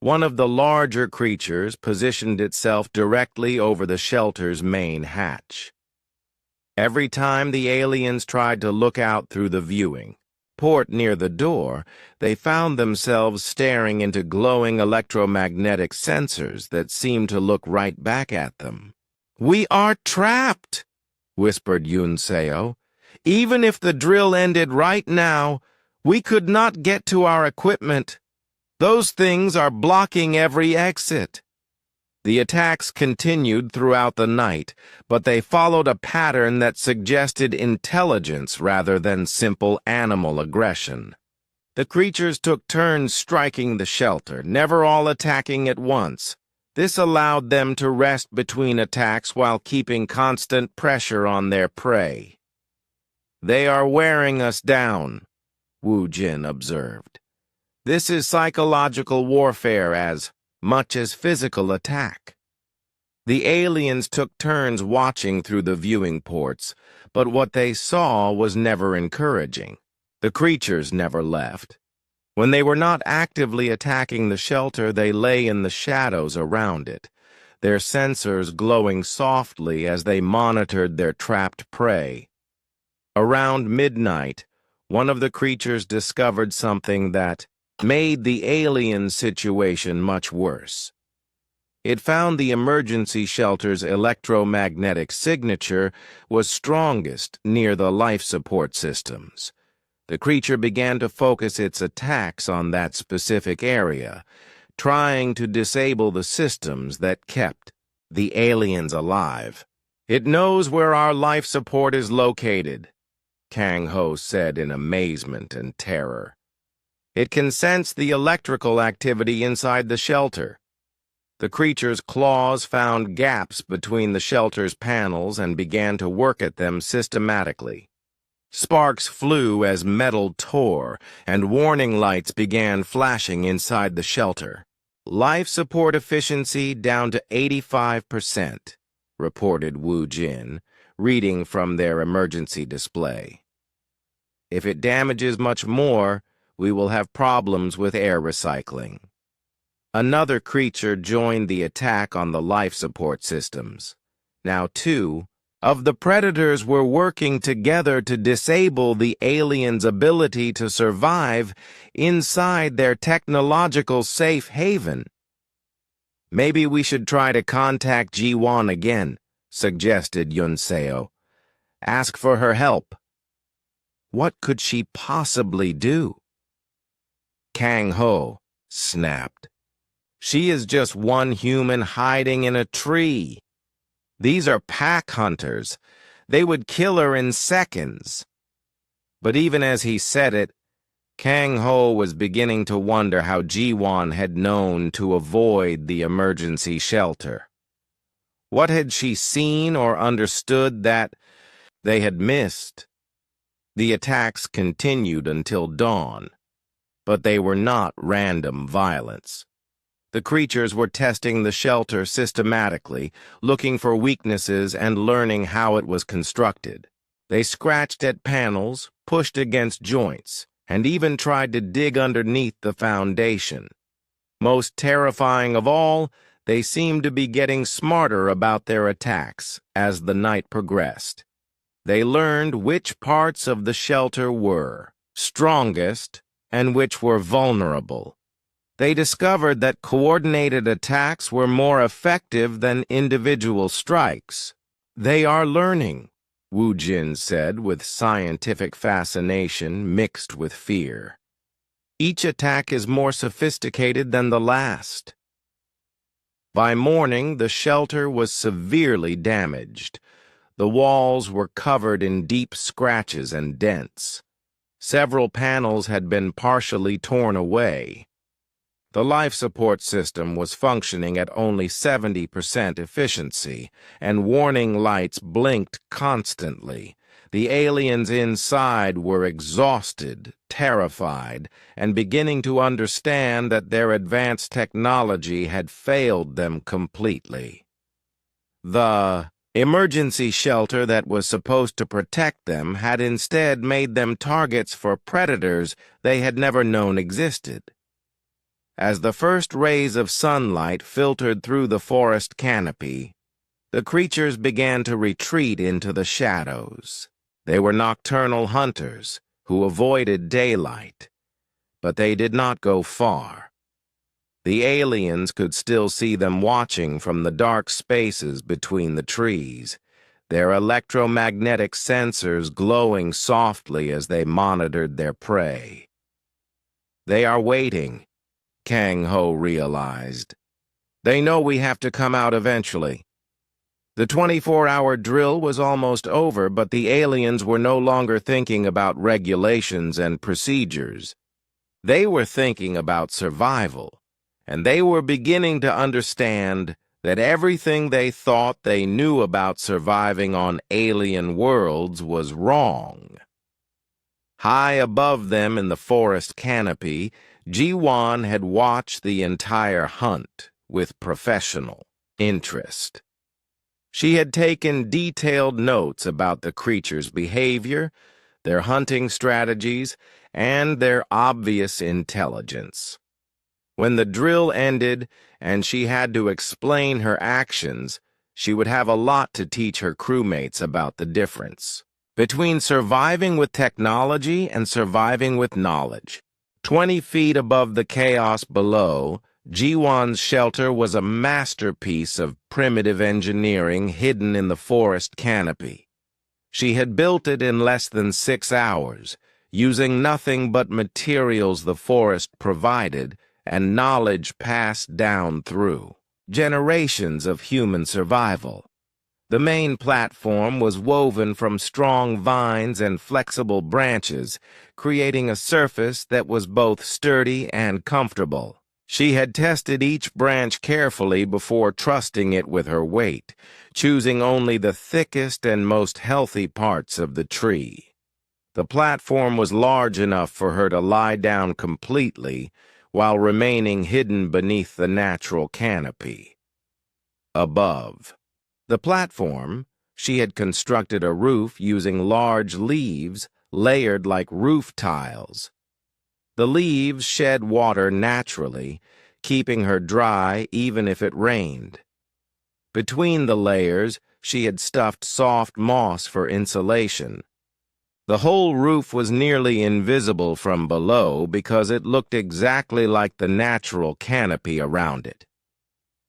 One of the larger creatures positioned itself directly over the shelter's main hatch. Every time the aliens tried to look out through the viewing port near the door, they found themselves staring into glowing electromagnetic sensors that seemed to look right back at them. "We are trapped," whispered Yunseo. "Even if the drill ended right now, we could not get to our equipment. Those things are blocking every exit." The attacks continued throughout the night, but they followed a pattern that suggested intelligence rather than simple animal aggression. The creatures took turns striking the shelter, never all attacking at once. This allowed them to rest between attacks while keeping constant pressure on their prey. "They are wearing us down," Wu Jin observed. "This is psychological warfare as much as physical attack." The aliens took turns watching through the viewing ports, but what they saw was never encouraging. The creatures never left. When they were not actively attacking the shelter, they lay in the shadows around it, their sensors glowing softly as they monitored their trapped prey. Around midnight, one of the creatures discovered something that made the alien situation much worse. It found the emergency shelter's electromagnetic signature was strongest near the life support systems. The creature began to focus its attacks on that specific area, trying to disable the systems that kept the aliens alive. "It knows where our life support is located," Kang Ho said in amazement and terror. "It can sense the electrical activity inside the shelter." The creature's claws found gaps between the shelter's panels and began to work at them systematically. Sparks flew as metal tore, and warning lights began flashing inside the shelter. "Life support efficiency down to 85%, reported Wu Jin, reading from their emergency display. "If it damages much more, we will have problems with air recycling." Another creature joined the attack on the life support systems. Now two of the predators were working together to disable the aliens' ability to survive inside their technological safe haven. "Maybe we should try to contact Ji-won again," suggested Yunseo. "Ask for her help." What could she possibly do? Kang Ho snapped. "She is just one human hiding in a tree. These are pack hunters. They would kill her in seconds." But even as he said it, Kang Ho was beginning to wonder how Ji-won had known to avoid the emergency shelter. What had she seen or understood that they had missed? The attacks continued until dawn, but they were not random violence. The creatures were testing the shelter systematically, looking for weaknesses and learning how it was constructed. They scratched at panels, pushed against joints, and even tried to dig underneath the foundation. Most terrifying of all, they seemed to be getting smarter about their attacks as the night progressed. They learned which parts of the shelter were strongest and which were vulnerable. They discovered that coordinated attacks were more effective than individual strikes. "They are learning," Wu Jin said with scientific fascination mixed with fear. "Each attack is more sophisticated than the last." By morning, the shelter was severely damaged. The walls were covered in deep scratches and dents. Several panels had been partially torn away. The life support system was functioning at only 70% efficiency, and warning lights blinked constantly. The aliens inside were exhausted, terrified, and beginning to understand that their advanced technology had failed them completely. The emergency shelter that was supposed to protect them had instead made them targets for predators they had never known existed. As the first rays of sunlight filtered through the forest canopy, the creatures began to retreat into the shadows. They were nocturnal hunters who avoided daylight, but they did not go far. The aliens could still see them watching from the dark spaces between the trees, their electromagnetic sensors glowing softly as they monitored their prey. "They are waiting," Kang Ho realized. "They know we have to come out eventually." The 24-hour drill was almost over, but the aliens were no longer thinking about regulations and procedures. They were thinking about survival, and they were beginning to understand that everything they thought they knew about surviving on alien worlds was wrong. High above them in the forest canopy, Ji-Wan had watched the entire hunt with professional interest. She had taken detailed notes about the creatures' behavior, their hunting strategies, and their obvious intelligence. When the drill ended and she had to explain her actions, she would have a lot to teach her crewmates about the difference between surviving with technology and surviving with knowledge. 20 feet above the chaos below, Ji-Wan's shelter was a masterpiece of primitive engineering hidden in the forest canopy. She had built it in less than 6 hours, using nothing but materials the forest provided and knowledge passed down through generations of human survival. The main platform was woven from strong vines and flexible branches, creating a surface that was both sturdy and comfortable. She had tested each branch carefully before trusting it with her weight, choosing only the thickest and most healthy parts of the tree. The platform was large enough for her to lie down completely while remaining hidden beneath the natural canopy. Above the platform, she had constructed a roof using large leaves layered like roof tiles. The leaves shed water naturally, keeping her dry even if it rained. Between the layers, she had stuffed soft moss for insulation. The whole roof was nearly invisible from below because it looked exactly like the natural canopy around it.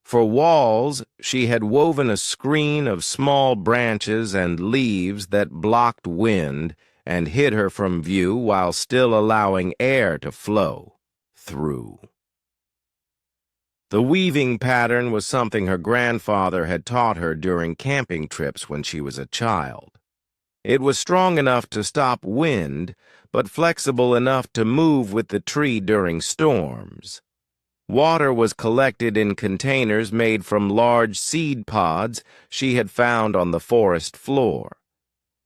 For walls, she had woven a screen of small branches and leaves that blocked wind and hid her from view while still allowing air to flow through. The weaving pattern was something her grandfather had taught her during camping trips when she was a child. It was strong enough to stop wind, but flexible enough to move with the tree during storms. Water was collected in containers made from large seed pods she had found on the forest floor.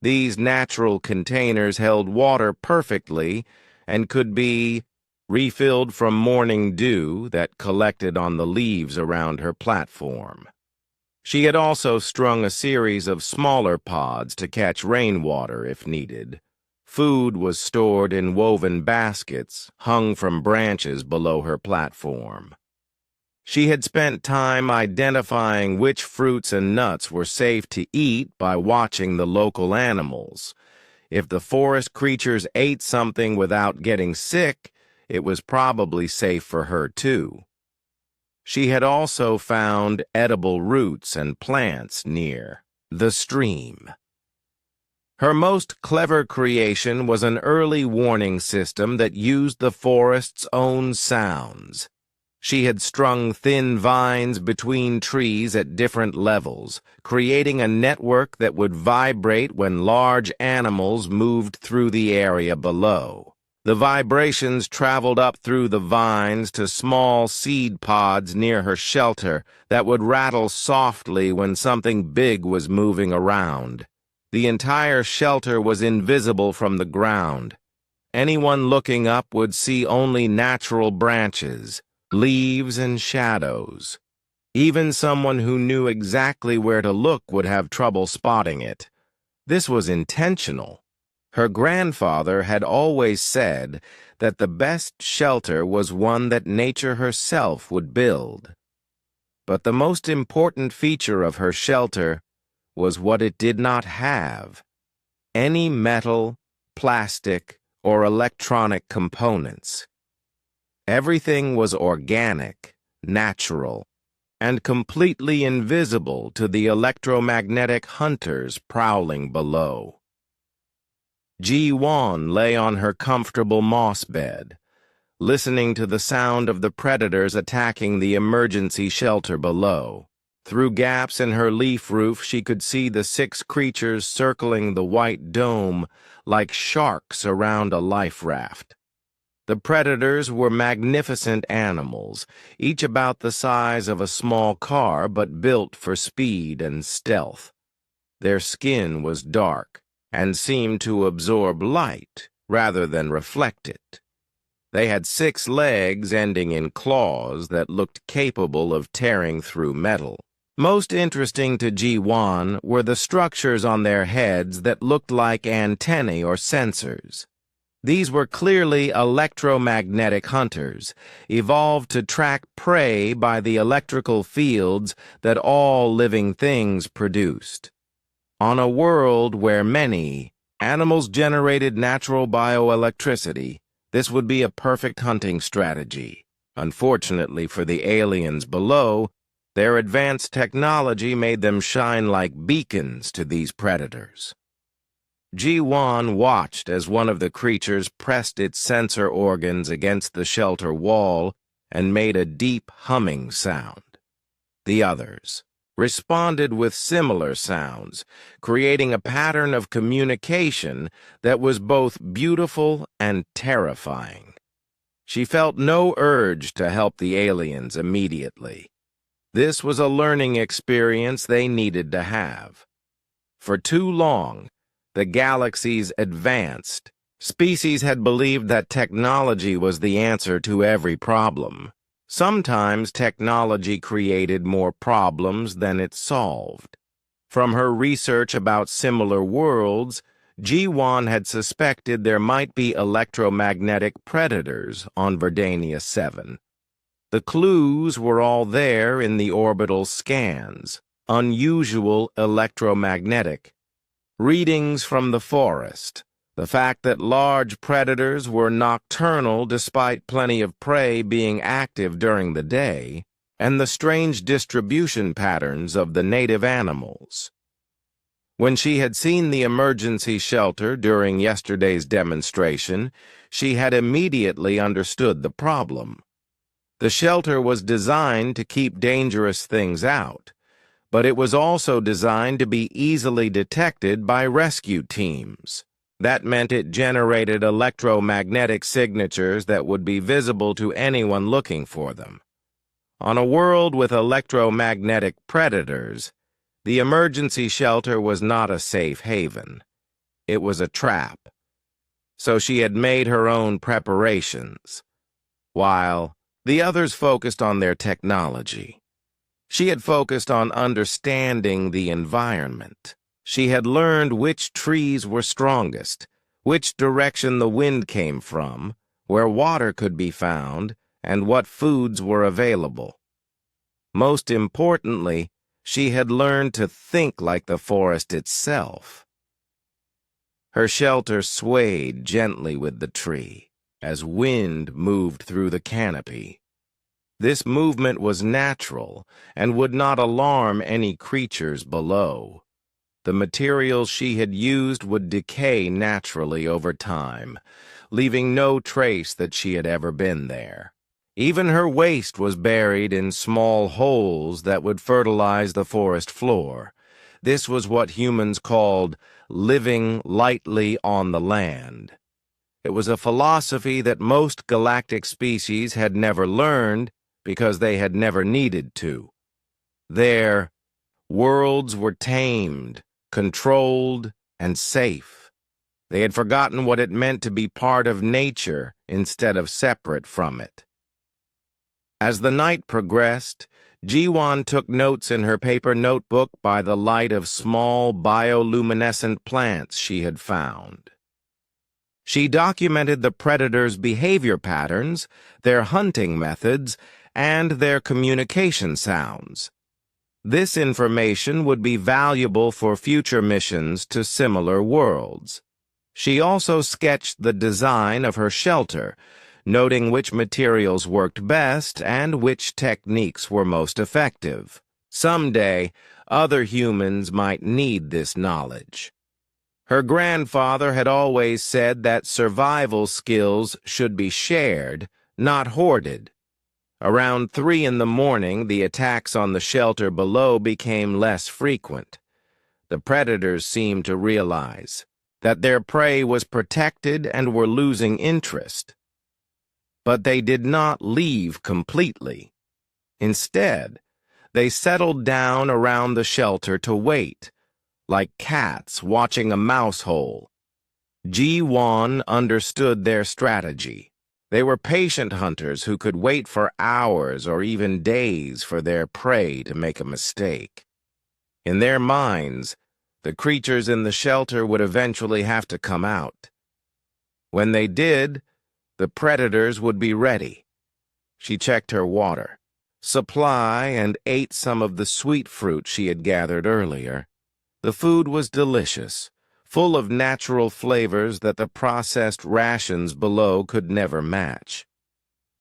These natural containers held water perfectly and could be refilled from morning dew that collected on the leaves around her platform. She had also strung a series of smaller pods to catch rainwater if needed. Food was stored in woven baskets hung from branches below her platform. She had spent time identifying which fruits and nuts were safe to eat by watching the local animals. If the forest creatures ate something without getting sick, it was probably safe for her too. She had also found edible roots and plants near the stream. Her most clever creation was an early warning system that used the forest's own sounds. She had strung thin vines between trees at different levels, creating a network that would vibrate when large animals moved through the area below. The vibrations traveled up through the vines to small seed pods near her shelter that would rattle softly when something big was moving around. The entire shelter was invisible from the ground. Anyone looking up would see only natural branches, leaves, and shadows. Even someone who knew exactly where to look would have trouble spotting it. This was intentional. Her grandfather had always said that the best shelter was one that nature herself would build. But the most important feature of her shelter was what it did not have: any metal, plastic, or electronic components. Everything was organic, natural, and completely invisible to the electromagnetic hunters prowling below. Ji-Wan lay on her comfortable moss bed, listening to the sound of the predators attacking the emergency shelter below. Through gaps in her leaf roof, she could see the 6 creatures circling the white dome like sharks around a life raft. The predators were magnificent animals, each about the size of a small car but built for speed and stealth. Their skin was dark and seemed to absorb light rather than reflect it. They had 6 legs ending in claws that looked capable of tearing through metal. Most interesting to Ji-Wan were the structures on their heads that looked like antennae or sensors. These were clearly electromagnetic hunters, evolved to track prey by the electrical fields that all living things produced. On a world where many animals generated natural bioelectricity, this would be a perfect hunting strategy. Unfortunately for the aliens below, their advanced technology made them shine like beacons to these predators. Ji-Wan watched as one of the creatures pressed its sensor organs against the shelter wall and made a deep humming sound. The others responded with similar sounds, creating a pattern of communication that was both beautiful and terrifying. She felt no urge to help the aliens immediately. This was a learning experience they needed to have. For too long, the galaxy's advanced species had believed that technology was the answer to every problem. Sometimes technology created more problems than it solved. From her research about similar worlds, Ji-Wan had suspected there might be electromagnetic predators on Verdania 7. The clues were all there in the orbital scans, unusual electromagnetic readings from the forest, the fact that large predators were nocturnal despite plenty of prey being active during the day, and the strange distribution patterns of the native animals. When she had seen the emergency shelter during yesterday's demonstration, she had immediately understood the problem. The shelter was designed to keep dangerous things out, but it was also designed to be easily detected by rescue teams. That meant it generated electromagnetic signatures that would be visible to anyone looking for them. On a world with electromagnetic predators, the emergency shelter was not a safe haven. It was a trap. So she had made her own preparations, while the others focused on their technology. She had focused on understanding the environment. She had learned which trees were strongest, which direction the wind came from, where water could be found, and what foods were available. Most importantly, she had learned to think like the forest itself. Her shelter swayed gently with the tree as wind moved through the canopy. This movement was natural and would not alarm any creatures below. The materials she had used would decay naturally over time, leaving no trace that she had ever been there. Even her waste was buried in small holes that would fertilize the forest floor. This was what humans called living lightly on the land. It was a philosophy that most galactic species had never learned because they had never needed to. Their worlds were tamed, controlled, and safe. They had forgotten what it meant to be part of nature instead of separate from it. As the night progressed, Ji-Wan took notes in her paper notebook by the light of small bioluminescent plants she had found. She documented the predators' behavior patterns, their hunting methods, and their communication sounds. This information would be valuable for future missions to similar worlds. She also sketched the design of her shelter, noting which materials worked best and which techniques were most effective. Someday, other humans might need this knowledge. Her grandfather had always said that survival skills should be shared, not hoarded. Around 3 in the morning, the attacks on the shelter below became less frequent. The predators seemed to realize that their prey was protected and were losing interest. But they did not leave completely. Instead, they settled down around the shelter to wait, like cats watching a mouse hole. Ji-won understood their strategy. They were patient hunters who could wait for hours or even days for their prey to make a mistake. In their minds, the creatures in the shelter would eventually have to come out. When they did, the predators would be ready. She checked her water supply and ate some of the sweet fruit she had gathered earlier. The food was delicious, full of natural flavors that the processed rations below could never match.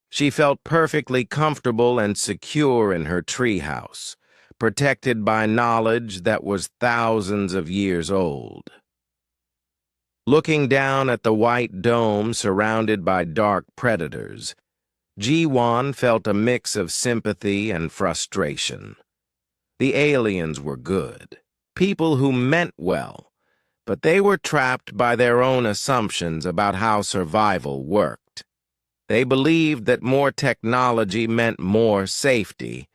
She felt perfectly comfortable and secure in her treehouse, protected by knowledge that was thousands of years old. Looking down at the white dome surrounded by dark predators, Ji-won felt a mix of sympathy and frustration. The aliens were good, people who meant well, but they were trapped by their own assumptions about how survival worked. They believed that more technology meant more safety,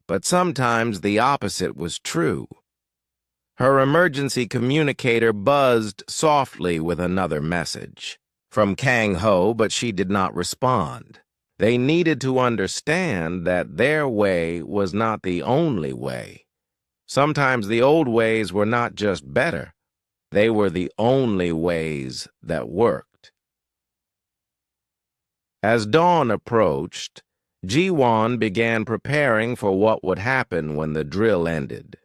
but sometimes the opposite was true. Her emergency communicator buzzed softly with another message from Kang-ho, but she did not respond. They needed to understand that their way was not the only way. Sometimes the old ways were not just better, they were the only ways that worked. As dawn approached, Ji-won began preparing for what would happen when the drill ended.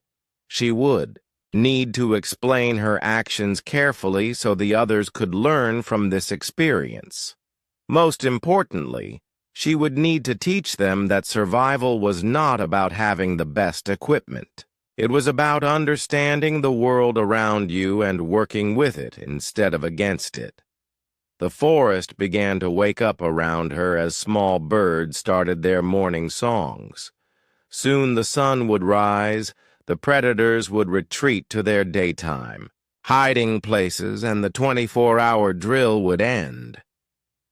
She would need to explain her actions carefully so the others could learn from this experience. Most importantly, she would need to teach them that survival was not about having the best equipment. It was about understanding the world around you and working with it instead of against it. The forest began to wake up around her as small birds started their morning songs. Soon the sun would rise, the predators would retreat to their daytime, hiding places, and the 24-hour drill would end.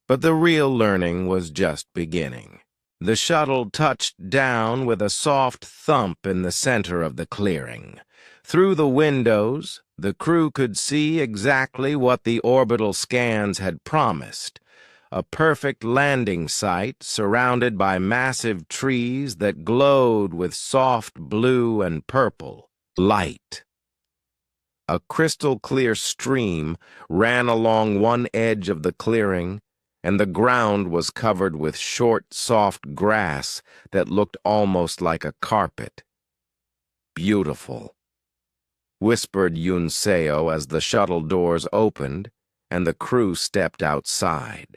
But the real learning was just beginning. The shuttle touched down with a soft thump in the center of the clearing. Through the windows, the crew could see exactly what the orbital scans had promised: a perfect landing site surrounded by massive trees that glowed with soft blue and purple light. A crystal-clear stream ran along one edge of the clearing, and the ground was covered with short, soft grass that looked almost like a carpet. "Beautiful," whispered Yoon Seo as the shuttle doors opened and the crew stepped outside.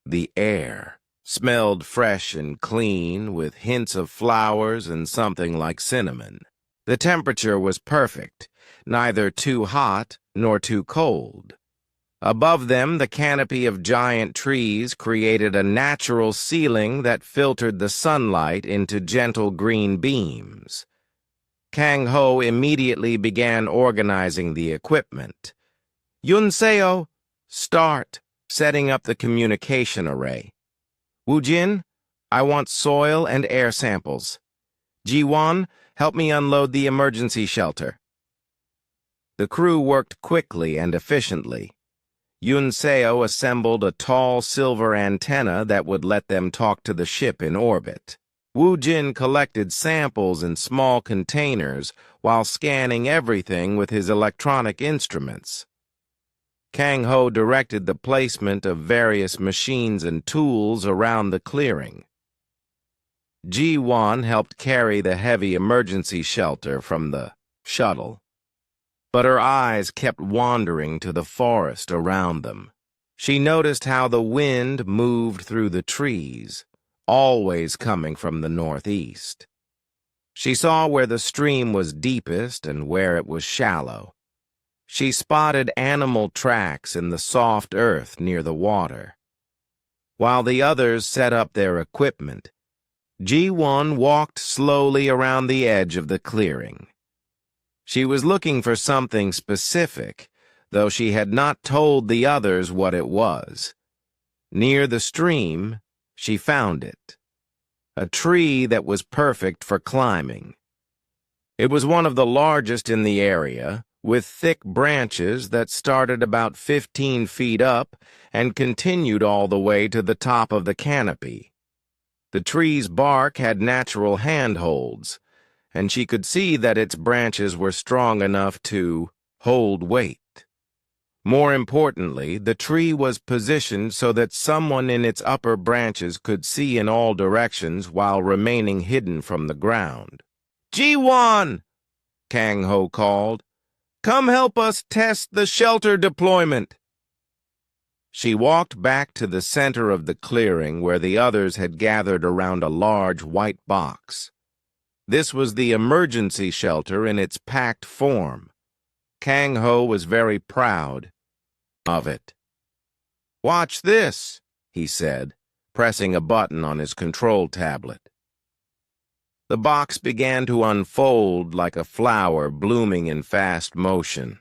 The air smelled fresh and clean, with hints of flowers and something like cinnamon. The temperature was perfect, neither too hot nor too cold. Above them, the canopy of giant trees created a natural ceiling that filtered the sunlight into gentle green beams. Kang-ho immediately began organizing the equipment. "Yoon Seo, start setting up the communication array. Woo-jin, I want soil and air samples. Ji-won, help me unload the emergency shelter." The crew worked quickly and efficiently. Yoon Seo assembled a tall silver antenna that would let them talk to the ship in orbit. Woo-jin collected samples in small containers while scanning everything with his electronic instruments. Kang-ho directed the placement of various machines and tools around the clearing. Ji-won helped carry the heavy emergency shelter from the shuttle, but her eyes kept wandering to the forest around them. She noticed how the wind moved through the trees, always coming from the northeast. She saw where the stream was deepest and where it was shallow. She spotted animal tracks in the soft earth near the water. While the others set up their equipment, Ji-won walked slowly around the edge of the clearing. She was looking for something specific, though she had not told the others what it was. Near the stream, she found it. A tree that was perfect for climbing. It was one of the largest in the area, with thick branches that started about 15 feet up and continued all the way to the top of the canopy. The tree's bark had natural handholds, and she could see that its branches were strong enough to hold weight. More importantly, the tree was positioned so that someone in its upper branches could see in all directions while remaining hidden from the ground. "Ji-Wan!" Kang Ho called. "Come help us test the shelter deployment." She walked back to the center of the clearing where the others had gathered around a large white box. This was the emergency shelter in its packed form. Kang Ho was very proud of it. "Watch this," he said, pressing a button on his control tablet. The box began to unfold like a flower blooming in fast motion.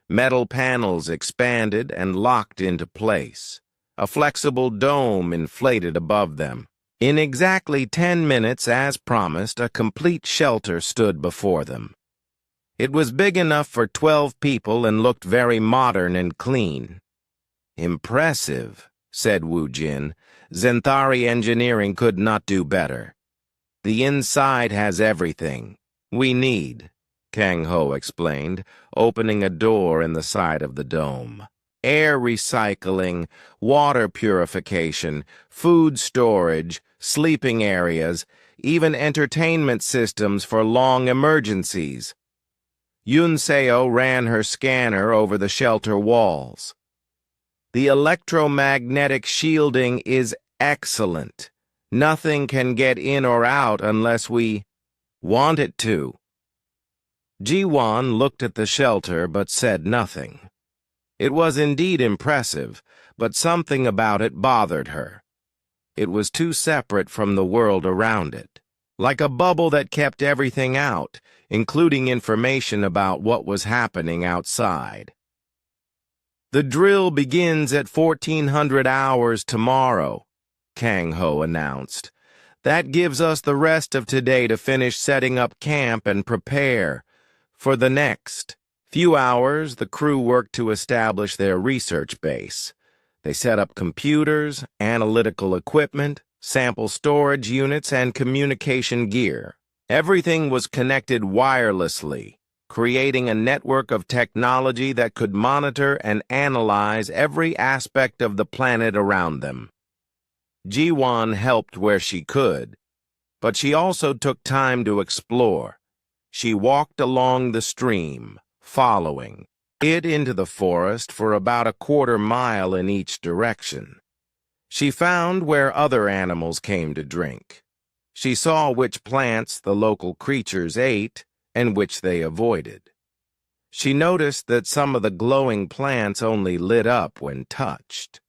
Metal panels expanded and locked into place. A flexible dome inflated above them. In exactly 10 minutes, as promised, a complete shelter stood before them. It was big enough for 12 people and looked very modern and clean. "Impressive," said Wu Jin. "Zenthari engineering could not do better. The inside has everything we need," Kang Ho explained, opening a door in the side of the dome. "Air recycling, water purification, food storage, sleeping areas, even entertainment systems for long emergencies." Yun Seo ran her scanner over the shelter walls. "The electromagnetic shielding is excellent. Nothing can get in or out unless we want it to." Ji-Wan looked at the shelter but said nothing. It was indeed impressive, but something about it bothered her. It was too separate from the world around it, like a bubble that kept everything out, including information about what was happening outside. "The drill begins at 1400 hours tomorrow," Kang Ho announced. "That gives us the rest of today to finish setting up camp and prepare. For the next few hours, the crew worked to establish their research base. They set up computers, analytical equipment, sample storage units, and communication gear. Everything was connected wirelessly, creating a network of technology that could monitor and analyze every aspect of the planet around them. Ji-Wan helped where she could, but she also took time to explore. She walked along the stream, following it into the forest for about a quarter-mile in each direction. She found where other animals came to drink. She saw which plants the local creatures ate and which they avoided. She noticed that some of the glowing plants only lit up when touched.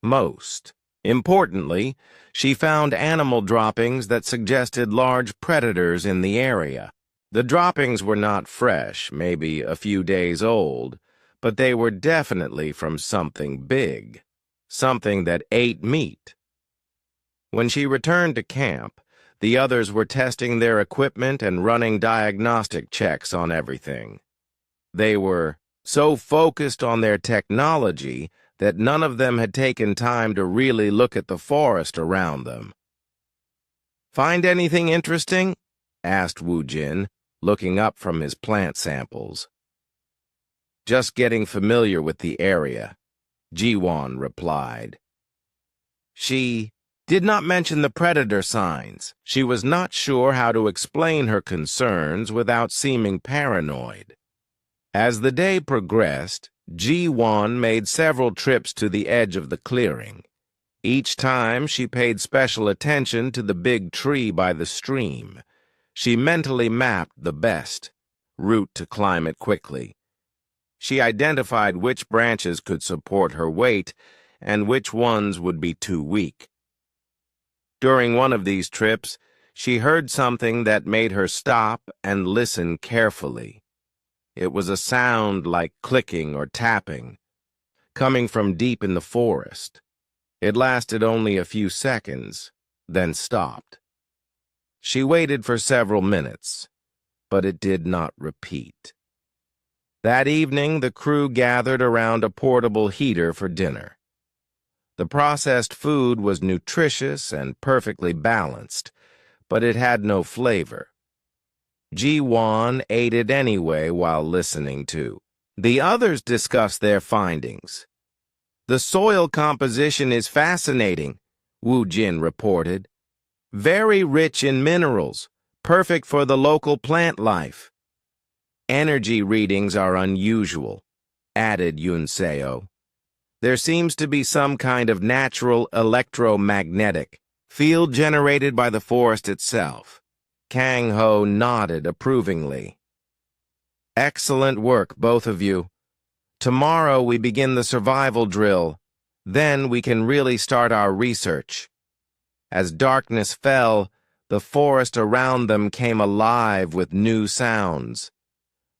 Most importantly, she found animal droppings that suggested large predators in the area. The droppings were not fresh, maybe a few days old, but they were definitely from something big, something that ate meat. When she returned to camp, the others were testing their equipment and running diagnostic checks on everything. They were so focused on their technology that none of them had taken time to really look at the forest around them. "Find anything interesting?" asked Wu Jin, looking up from his plant samples. "Just getting familiar with the area," Ji-Wan replied. She did not mention the predator signs. She was not sure how to explain her concerns without seeming paranoid. As the day progressed, Ji-Wan made several trips to the edge of the clearing. Each time she paid special attention to the big tree by the stream. She mentally mapped the best route to climb it quickly. She identified which branches could support her weight and which ones would be too weak. During one of these trips, she heard something that made her stop and listen carefully. It was a sound like clicking or tapping, coming from deep in the forest. It lasted only a few seconds, then stopped. She waited for several minutes, but it did not repeat. That evening, the crew gathered around a portable heater for dinner. The processed food was nutritious and perfectly balanced, but it had no flavor. Ji-won ate it anyway while listening to. The others discussed their findings. "The soil composition is fascinating," Woo Jin reported. "Very rich in minerals, perfect for the local plant life." "Energy readings are unusual," added Yoon Seo. "There seems to be some kind of natural electromagnetic field generated by the forest itself." Kang Ho nodded approvingly. "Excellent work, both of you. Tomorrow we begin the survival drill. Then we can really start our research." As darkness fell, the forest around them came alive with new sounds.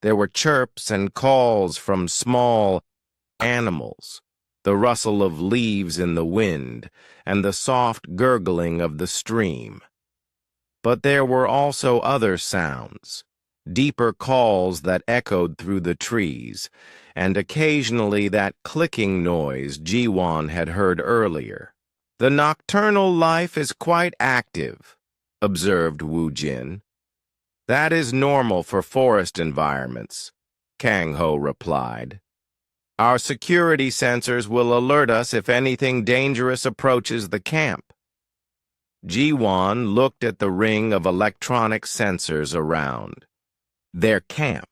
There were chirps and calls from small animals, the rustle of leaves in the wind, and the soft gurgling of the stream. But there were also other sounds, deeper calls that echoed through the trees, and occasionally that clicking noise Ji-won had heard earlier. "The nocturnal life is quite active," observed Woo Jin. "That is normal for forest environments," Kang Ho replied. "Our security sensors will alert us if anything dangerous approaches the camp." Ji-won looked at the ring of electronic sensors around. Their camp.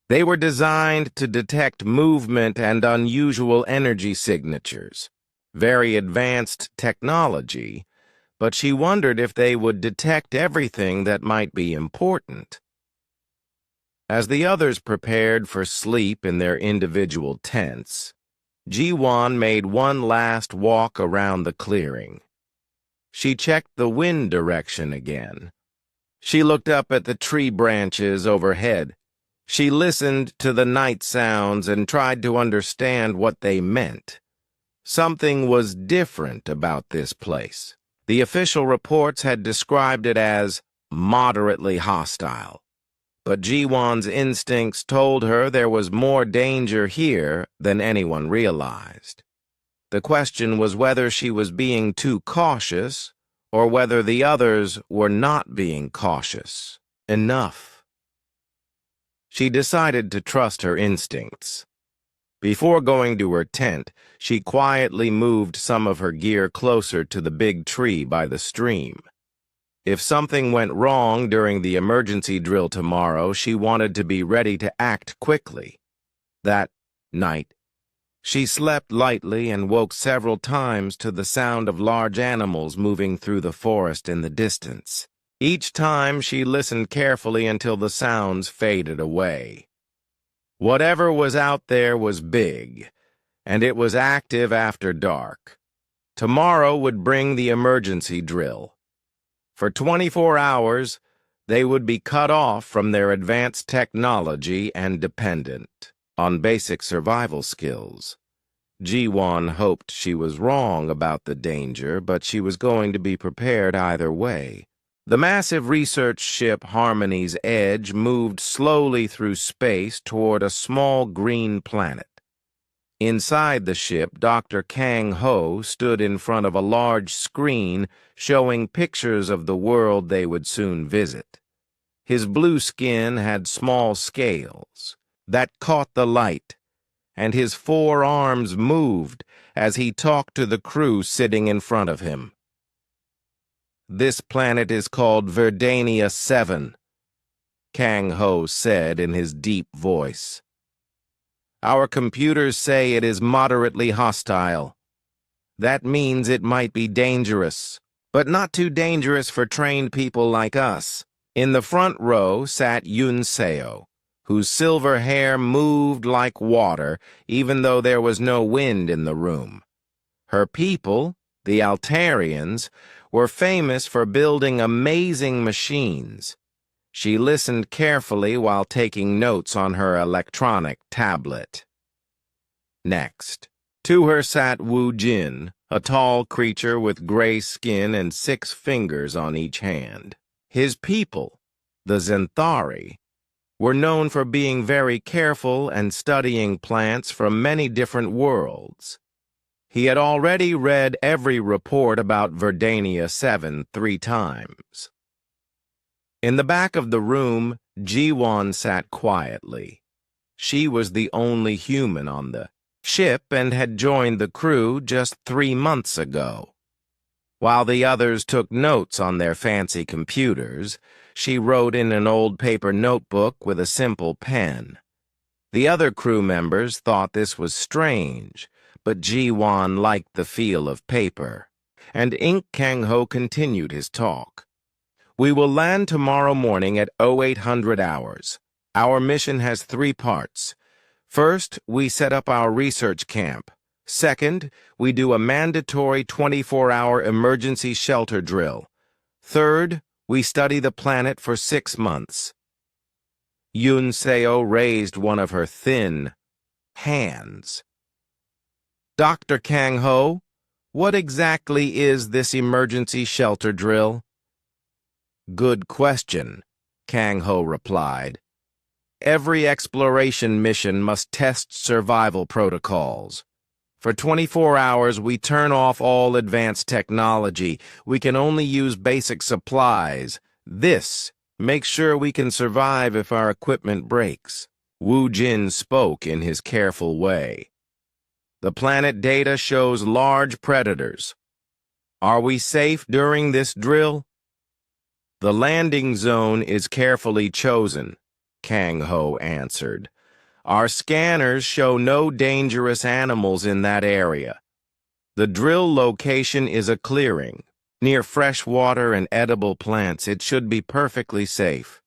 They were designed to detect movement and unusual energy signatures. Very advanced technology, but she wondered if they would detect everything that might be important. As the others prepared for sleep in their individual tents, Ji-won made one last walk around the clearing. She checked the wind direction again. She looked up at the tree branches overhead. She listened to the night sounds and tried to understand what they meant. Something was different about this place. The official reports had described it as moderately hostile, but Ji-won's instincts told her there was more danger here than anyone realized. The question was whether she was being too cautious or whether the others were not being cautious enough. She decided to trust her instincts. Before going to her tent, she quietly moved some of her gear closer to the big tree by the stream. If something went wrong during the emergency drill tomorrow, she wanted to be ready to act quickly. That night, she slept lightly and woke several times to the sound of large animals moving through the forest in the distance. Each time she listened carefully until the sounds faded away. Whatever was out there was big, and it was active after dark. Tomorrow would bring the emergency drill. For 24 hours, they would be cut off from their advanced technology and dependent on basic survival skills. Ji-won hoped she was wrong about the danger, but she was going to be prepared either way. The massive research ship Harmony's Edge moved slowly through space toward a small green planet. Inside the ship, Dr. Kang Ho stood in front of a large screen showing pictures of the world they would soon visit. His blue skin had small scales that caught the light, and his 4 arms moved as he talked to the crew sitting in front of him. "This planet is called Verdania 7, Kang Ho said in his deep voice. "Our computers say it is moderately hostile. That means it might be dangerous, but not too dangerous for trained people like us." In the front row sat Yoon Seo, whose silver hair moved like water even though there was no wind in the room. Her people, the Altarians, were famous for building amazing machines. She listened carefully while taking notes on her electronic tablet. Next, to her sat Woo Jin, a tall creature with gray skin and 6 fingers on each hand. His people, the Zenthari, were known for being very careful and studying plants from many different worlds. He had already read every report about Verdania 7 3 times. In the back of the room, Jiwon sat quietly. She was the only human on the ship and had joined the crew just 3 months ago. While the others took notes on their fancy computers, she wrote in an old paper notebook with a simple pen. The other crew members thought this was strange, but Jiwon liked the feel of paper, and Ink Kang-ho continued his talk. We will land tomorrow morning at 0800 hours. Our mission has 3 parts. First, we set up our research camp. Second, we do a mandatory 24-hour emergency shelter drill. Third, we study the planet for 6 months. Yoon Seo raised one of her thin hands. Dr. Kang-ho, what exactly is this emergency shelter drill? Good question, Kang-ho replied. Every exploration mission must test survival protocols. For 24 hours, we turn off all advanced technology. We can only use basic supplies. This makes sure we can survive if our equipment breaks. Woo Jin spoke in his careful way. The planet data shows large predators. Are we safe during this drill? The landing zone is carefully chosen, Kang-ho answered. Our scanners show no dangerous animals in that area. The drill location is a clearing. Near fresh water and edible plants, it should be perfectly safe.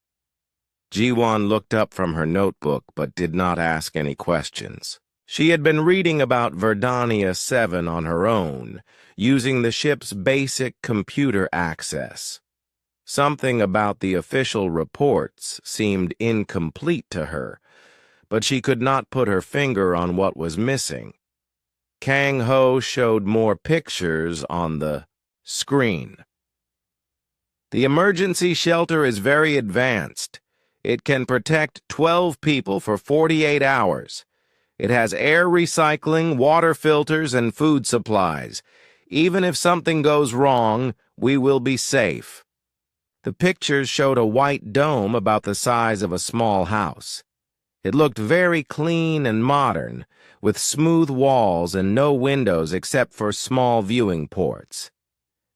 Jiwon looked up from her notebook but did not ask any questions. She had been reading about Verdania 7 on her own, using the ship's basic computer access. Something about the official reports seemed incomplete to her, but she could not put her finger on what was missing. Kang-ho showed more pictures on the screen. The emergency shelter is very advanced. It can protect 12 people for 48 hours. It has air recycling, water filters, and food supplies. Even if something goes wrong, we will be safe. The pictures showed a white dome about the size of a small house. It looked very clean and modern, with smooth walls and no windows except for small viewing ports.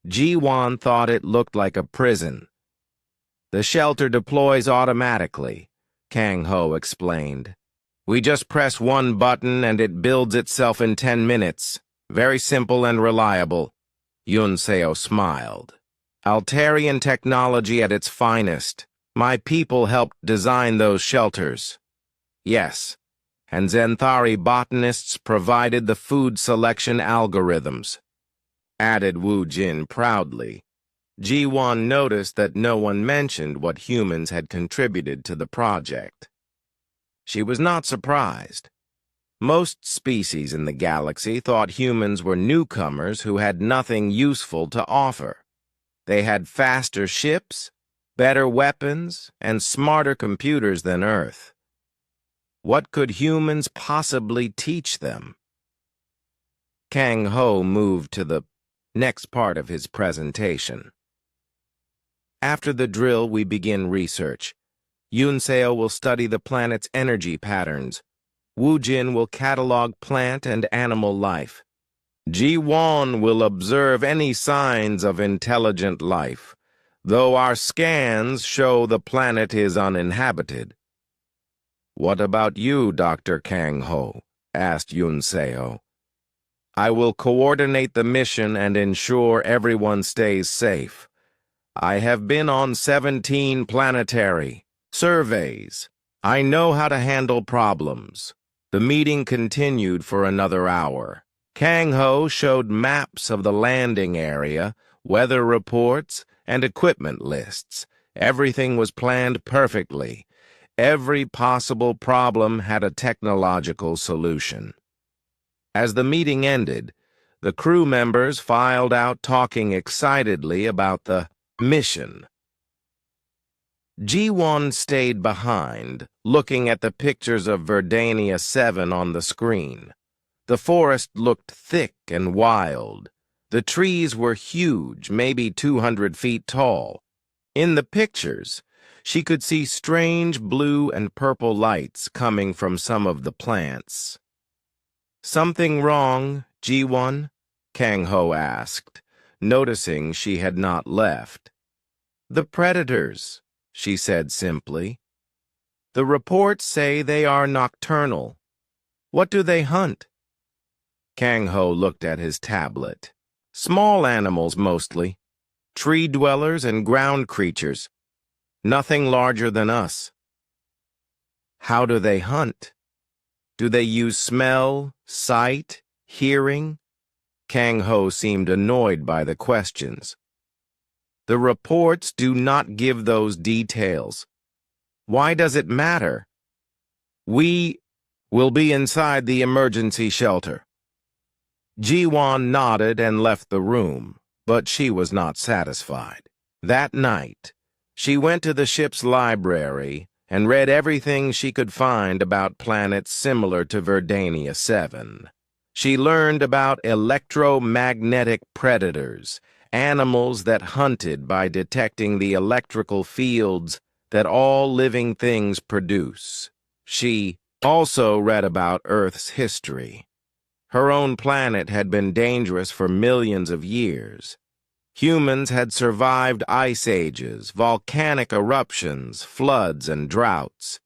Jiwon thought it looked like a prison. The shelter deploys automatically, Kang-ho explained. We just press one button and it builds itself in 10 minutes. Very simple and reliable. Yoon Seo smiled. Altarian technology at its finest. My people helped design those shelters. Yes, and Zenthari botanists provided the food selection algorithms, added Woo Jin proudly. Jiwon noticed that no one mentioned what humans had contributed to the project. She was not surprised. Most species in the galaxy thought humans were newcomers who had nothing useful to offer. They had faster ships, better weapons, and smarter computers than Earth. What could humans possibly teach them? Kang-ho moved to the next part of his presentation. After the drill, we begin research. Yoon Seo will study the planet's energy patterns. Woo Jin will catalog plant and animal life. Ji-won will observe any signs of intelligent life, though our scans show the planet is uninhabited. What about you, Dr. Kang-ho? Asked Yoon Seo. I will coordinate the mission and ensure everyone stays safe. I have been on 17 planetary surveys. I know how to handle problems. The meeting continued for another hour. Kang-ho showed maps of the landing area, weather reports, and equipment lists. Everything was planned perfectly. Every possible problem had a technological solution. As the meeting ended, The crew members filed out talking excitedly about the mission. G1 stayed behind, looking at the pictures of Verdania 7 on the screen. The forest looked thick and wild. The trees were huge, maybe 200 feet tall. In the pictures, she could see strange blue and purple lights coming from some of the plants. "Something wrong, G1?" Kang Ho asked, noticing she had not left. "The predators," she said simply. "The reports say they are nocturnal. What do they hunt?" Kang Ho looked at his tablet. "Small animals mostly. Tree dwellers and ground creatures. Nothing larger than us." "How do they hunt? Do they use smell, sight, hearing?" Kang Ho seemed annoyed by the questions. "The reports do not give those details. Why does it matter? We will be inside the emergency shelter." Ji-won nodded and left the room, but she was not satisfied. That night, she went to the ship's library and read everything she could find about planets similar to Verdania 7. She learned about electromagnetic predators, animals that hunted by detecting the electrical fields that all living things produce. She also read about Earth's history. Her own planet had been dangerous for millions of years. Humans had survived ice ages, volcanic eruptions, floods, and droughts.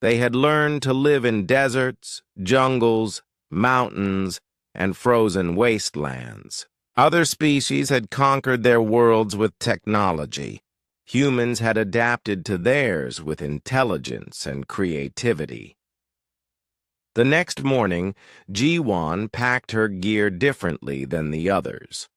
They had learned to live in deserts, jungles, mountains, and frozen wastelands. Other species had conquered their worlds with technology. Humans had adapted to theirs with intelligence and creativity. The next morning, Ji-won packed her gear differently than the others.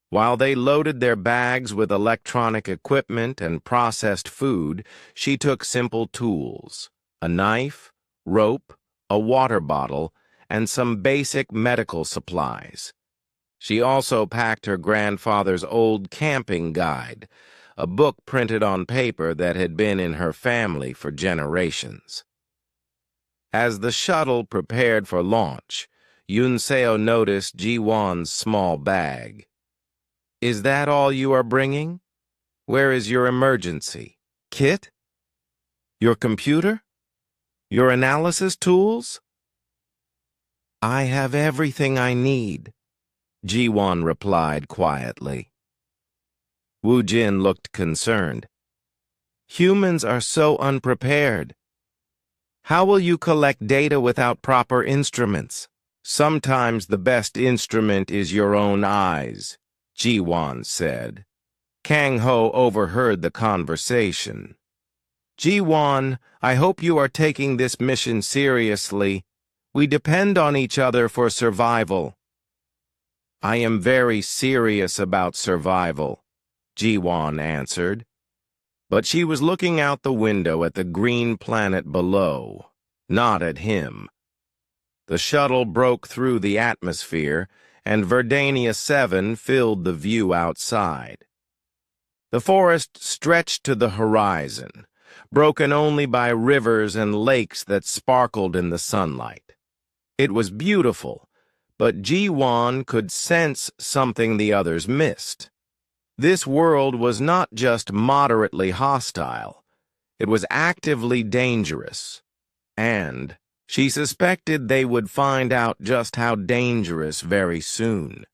While they loaded their bags with electronic equipment and processed food, she took simple tools: a knife, rope, a water bottle, and some basic medical supplies. She also packed her grandfather's old camping guide, a book printed on paper that had been in her family for generations. As the shuttle prepared for launch, Yoon Seo noticed Ji-won's small bag. "Is that all you are bringing? Where is your emergency kit? Your computer? Your analysis tools?" "I have everything I need," Ji-won replied quietly. Woo Jin looked concerned. "Humans are so unprepared. How will you collect data without proper instruments?" "Sometimes the best instrument is your own eyes," Ji-won said. Kang Ho overheard the conversation. "Ji-won, I hope you are taking this mission seriously. We depend on each other for survival." "I am very serious about survival," Ji-won answered. But she was looking out the window at the green planet below, not at him. The shuttle broke through the atmosphere, and Verdania 7 filled the view outside. The forest stretched to the horizon, broken only by rivers and lakes that sparkled in the sunlight. It was beautiful, but Ji-won could sense something the others missed. This world was not just moderately hostile, it was actively dangerous, and she suspected they would find out just how dangerous very soon.